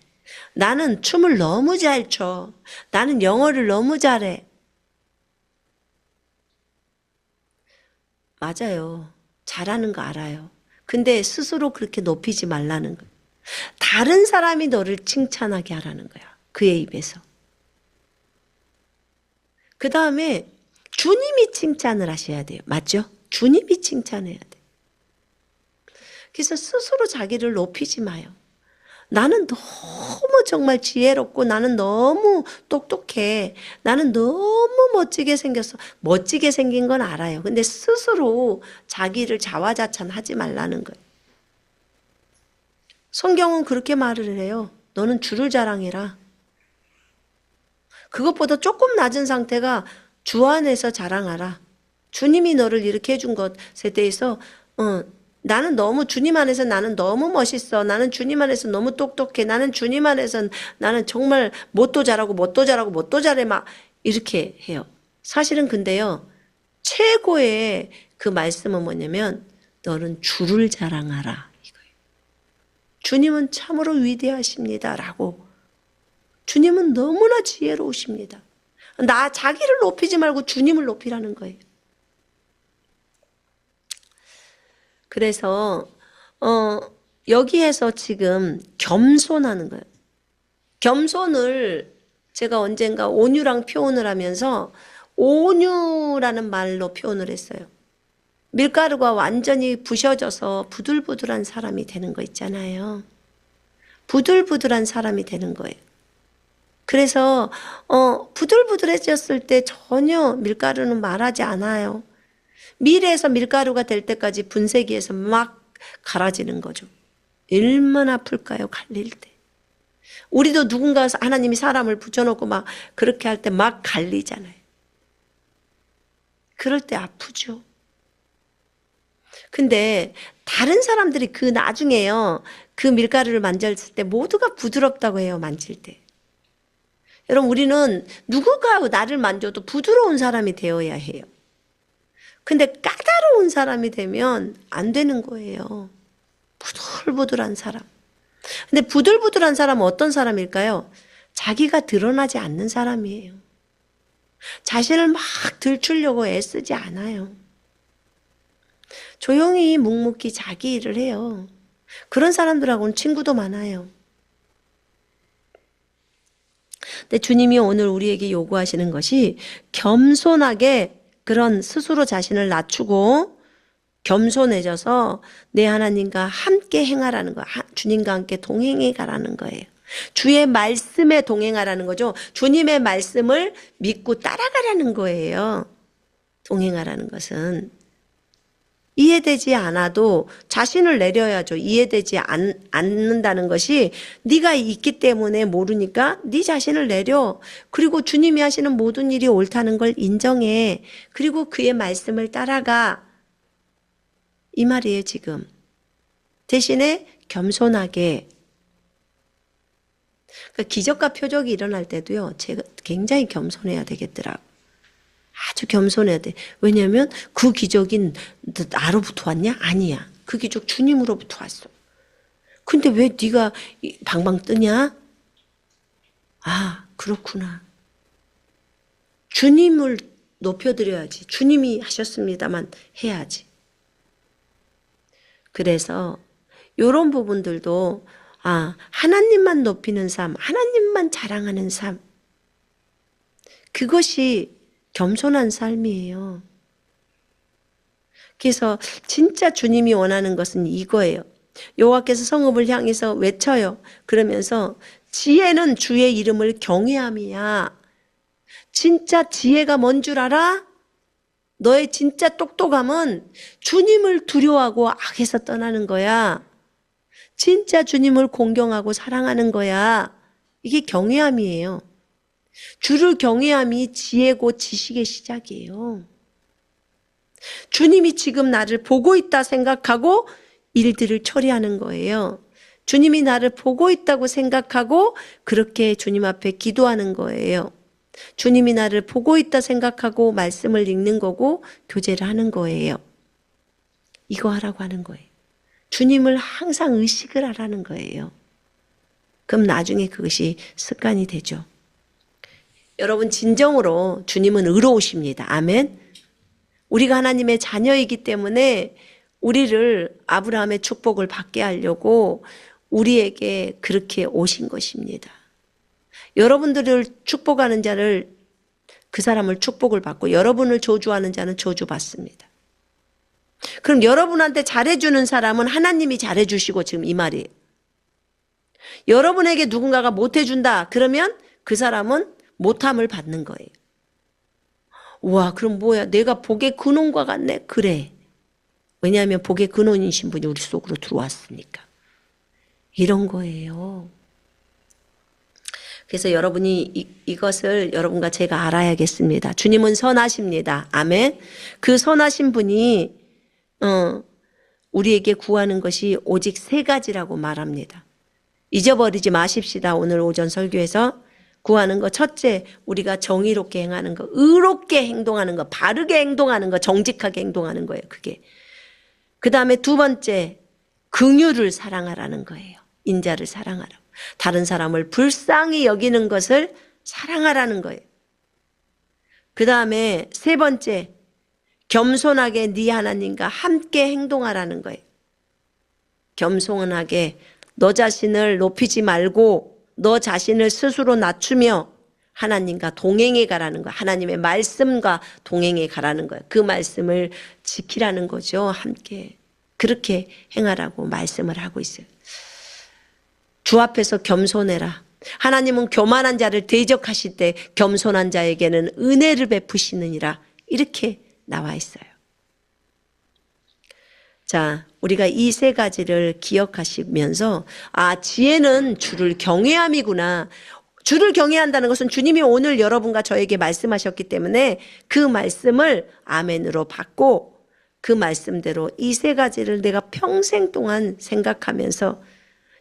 나는 춤을 너무 잘 춰. 나는 영어를 너무 잘해. 맞아요. 잘하는 거 알아요. 근데 스스로 그렇게 높이지 말라는 거예요. 다른 사람이 너를 칭찬하게 하라는 거야. 그의 입에서. 그 다음에 주님이 칭찬을 하셔야 돼요. 맞죠? 주님이 칭찬해야 돼요. 그래서 스스로 자기를 높이지 마요. 나는 너무 정말 지혜롭고 나는 너무 똑똑해. 나는 너무 멋지게 생겼어. 멋지게 생긴 건 알아요. 근데 스스로 자기를 자화자찬하지 말라는 거예요. 성경은 그렇게 말을 해요. 너는 주를 자랑해라. 그것보다 조금 낮은 상태가 주 안에서 자랑하라. 주님이 너를 이렇게 해준 것에 대해서 나는 너무 주님 안에서 나는 너무 멋있어. 나는 주님 안에서 너무 똑똑해. 나는 주님 안에서 나는 정말 뭣도 잘하고 뭣도 잘하고 뭣도 잘해 막 이렇게 해요. 사실은 근데요. 최고의 그 말씀은 뭐냐면 너는 주를 자랑하라. 이거예요. 주님은 참으로 위대하십니다. 라고. 주님은 너무나 지혜로우십니다. 자기를 높이지 말고 주님을 높이라는 거예요. 그래서 여기에서 지금 겸손하는 거예요. 겸손을 제가 언젠가 온유랑 표현을 하면서 온유라는 말로 표현을 했어요. 밀가루가 완전히 부셔져서 부들부들한 사람이 되는 거 있잖아요. 부들부들한 사람이 되는 거예요. 그래서 부들부들해졌을 때 전혀 밀가루는 말하지 않아요. 밀에서 밀가루가 될 때까지 분쇄기에서 막 갈아지는 거죠. 얼마나 아플까요? 갈릴 때. 우리도 누군가 하나님이 사람을 붙여놓고 막 그렇게 할 때 막 갈리잖아요. 그럴 때 아프죠. 근데 다른 사람들이 그 나중에요. 그 밀가루를 만졌을 때 모두가 부드럽다고 해요. 만질 때. 여러분 우리는 누구가 나를 만져도 부드러운 사람이 되어야 해요. 근데 까다로운 사람이 되면 안 되는 거예요. 부들부들한 사람. 근데 부들부들한 사람은 어떤 사람일까요? 자기가 드러나지 않는 사람이에요. 자신을 막 들추려고 애쓰지 않아요. 조용히 묵묵히 자기 일을 해요. 그런 사람들하고는 친구도 많아요. 근데 주님이 오늘 우리에게 요구하시는 것이 겸손하게 그런 스스로 자신을 낮추고 겸손해져서 내 하나님과 함께 행하라는 거예요. 주님과 함께 동행해 가라는 거예요. 주의 말씀에 동행하라는 거죠. 주님의 말씀을 믿고 따라가라는 거예요. 동행하라는 것은. 이해되지 않아도 자신을 내려야죠. 이해되지 않는다는 것이 네가 있기 때문에 모르니까 네 자신을 내려. 그리고 주님이 하시는 모든 일이 옳다는 걸 인정해. 그리고 그의 말씀을 따라가. 이 말이에요, 지금. 대신에 겸손하게. 그러니까 기적과 표적이 일어날 때도요, 제가 굉장히 겸손해야 되겠더라고. 아주 겸손해야 돼. 왜냐하면 그 기적이 나로부터 왔냐? 아니야. 그 기적 주님으로부터 왔어. 근데 왜 네가 방방 뜨냐? 아, 그렇구나. 주님을 높여드려야지. 주님이 하셨습니다만 해야지. 그래서 이런 부분들도 하나님만 높이는 삶, 하나님만 자랑하는 삶, 그것이 겸손한 삶이에요. 그래서 진짜 주님이 원하는 것은 이거예요. 여호와께서 성읍을 향해서 외쳐요. 그러면서 지혜는 주의 이름을 경외함이야. 진짜 지혜가 뭔 줄 알아? 너의 진짜 똑똑함은 주님을 두려워하고 악에서 떠나는 거야. 진짜 주님을 공경하고 사랑하는 거야. 이게 경외함이에요. 주를 경외함이 지혜고 지식의 시작이에요. 주님이 지금 나를 보고 있다 생각하고 일들을 처리하는 거예요. 주님이 나를 보고 있다고 생각하고 그렇게 주님 앞에 기도하는 거예요. 주님이 나를 보고 있다 생각하고 말씀을 읽는 거고 교제를 하는 거예요. 이거 하라고 하는 거예요. 주님을 항상 의식을 하라는 거예요. 그럼 나중에 그것이 습관이 되죠. 여러분, 진정으로 주님은 의로우십니다. 아멘. 우리가 하나님의 자녀이기 때문에 우리를 아브라함의 축복을 받게 하려고 우리에게 그렇게 오신 것입니다. 여러분들을 축복하는 자를, 그 사람을 축복을 받고 여러분을 저주하는 자는 저주받습니다. 그럼 여러분한테 잘해주는 사람은 하나님이 잘해주시고, 지금 이 말이에요. 여러분에게 누군가가 못해준다 그러면 그 사람은 못함을 받는 거예요. 와, 그럼 뭐야? 내가 복의 근원과 같네? 그래. 왜냐하면 복의 근원이신 분이 우리 속으로 들어왔으니까. 이런 거예요. 그래서 여러분이 이것을 여러분과 제가 알아야겠습니다. 주님은 선하십니다. 아멘. 그 선하신 분이 우리에게 구하는 것이 오직 3가지라고 말합니다. 잊어버리지 마십시다. 오늘 오전 설교에서 구하는 거, 첫째, 우리가 정의롭게 행하는 거, 의롭게 행동하는 거, 바르게 행동하는 거, 정직하게 행동하는 거예요. 그게. 그 다음에 2번째, 긍휼을 사랑하라는 거예요. 인자를 사랑하라고. 다른 사람을 불쌍히 여기는 것을 사랑하라는 거예요. 그 다음에 3번째, 겸손하게 네 하나님과 함께 행동하라는 거예요. 겸손하게 너 자신을 높이지 말고 너 자신을 스스로 낮추며 하나님과 동행해 가라는 거예요. 하나님의 말씀과 동행해 가라는 거예요. 그 말씀을 지키라는 거죠. 함께. 그렇게 행하라고 말씀을 하고 있어요. 주 앞에서 겸손해라. 하나님은 교만한 자를 대적하실 때 겸손한 자에게는 은혜를 베푸시느니라. 이렇게 나와 있어요. 자, 우리가 이 3가지를 기억하시면서 지혜는 주를 경외함이구나. 주를 경외한다는 것은 주님이 오늘 여러분과 저에게 말씀하셨기 때문에 그 말씀을 아멘으로 받고 그 말씀대로 이 3가지를 내가 평생 동안 생각하면서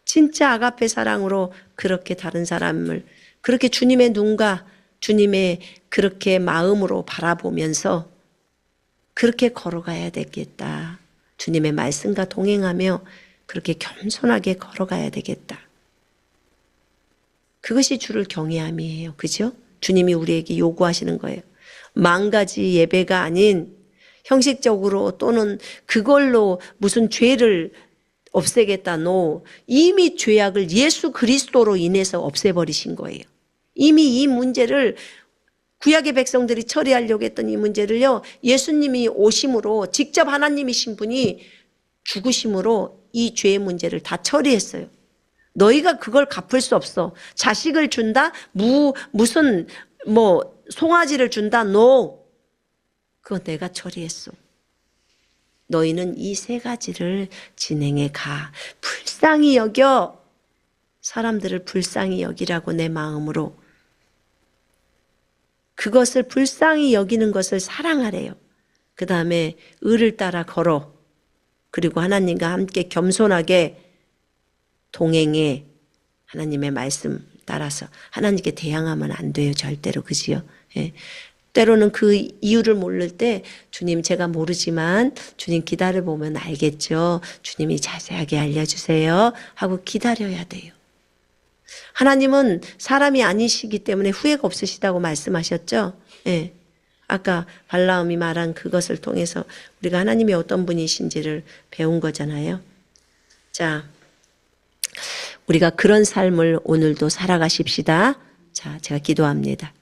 진짜 아가페 사랑으로 그렇게 다른 사람을 그렇게 주님의 눈과 주님의 그렇게 마음으로 바라보면서 그렇게 걸어가야 되겠다. 주님의 말씀과 동행하며 그렇게 겸손하게 걸어가야 되겠다. 그것이 주를 경외함이에요. 그죠? 주님이 우리에게 요구하시는 거예요. 10,000가지 예배가 아닌 형식적으로 또는 그걸로 무슨 죄를 없애겠다. No. 이미 죄악을 예수 그리스도로 인해서 없애버리신 거예요. 이미 이 문제를 구약의 백성들이 처리하려고 했던 이 문제를요, 예수님이 오심으로 직접 하나님이신 분이 죽으심으로 이 죄의 문제를 다 처리했어요. 너희가 그걸 갚을 수 없어. 자식을 준다? 무슨 송아지를 준다? No. 그거 내가 처리했어. 너희는 이 세 가지를 진행해 가. 불쌍히 여겨. 사람들을 불쌍히 여기라고 내 마음으로. 그것을 불쌍히 여기는 것을 사랑하래요. 그 다음에 의를 따라 걸어. 그리고 하나님과 함께 겸손하게 동행해. 하나님의 말씀 따라서. 하나님께 대항하면 안 돼요. 절대로. 그지요? 예. 때로는 그 이유를 모를 때 주님 제가 모르지만 주님 기다려보면 알겠죠. 주님이 자세하게 알려주세요. 하고 기다려야 돼요. 하나님은 사람이 아니시기 때문에 후회가 없으시다고 말씀하셨죠. 예. 아까 발라움이 말한 그것을 통해서 우리가 하나님이 어떤 분이신지를 배운 거잖아요. 자, 우리가 그런 삶을 오늘도 살아가십시다. 자, 제가 기도합니다.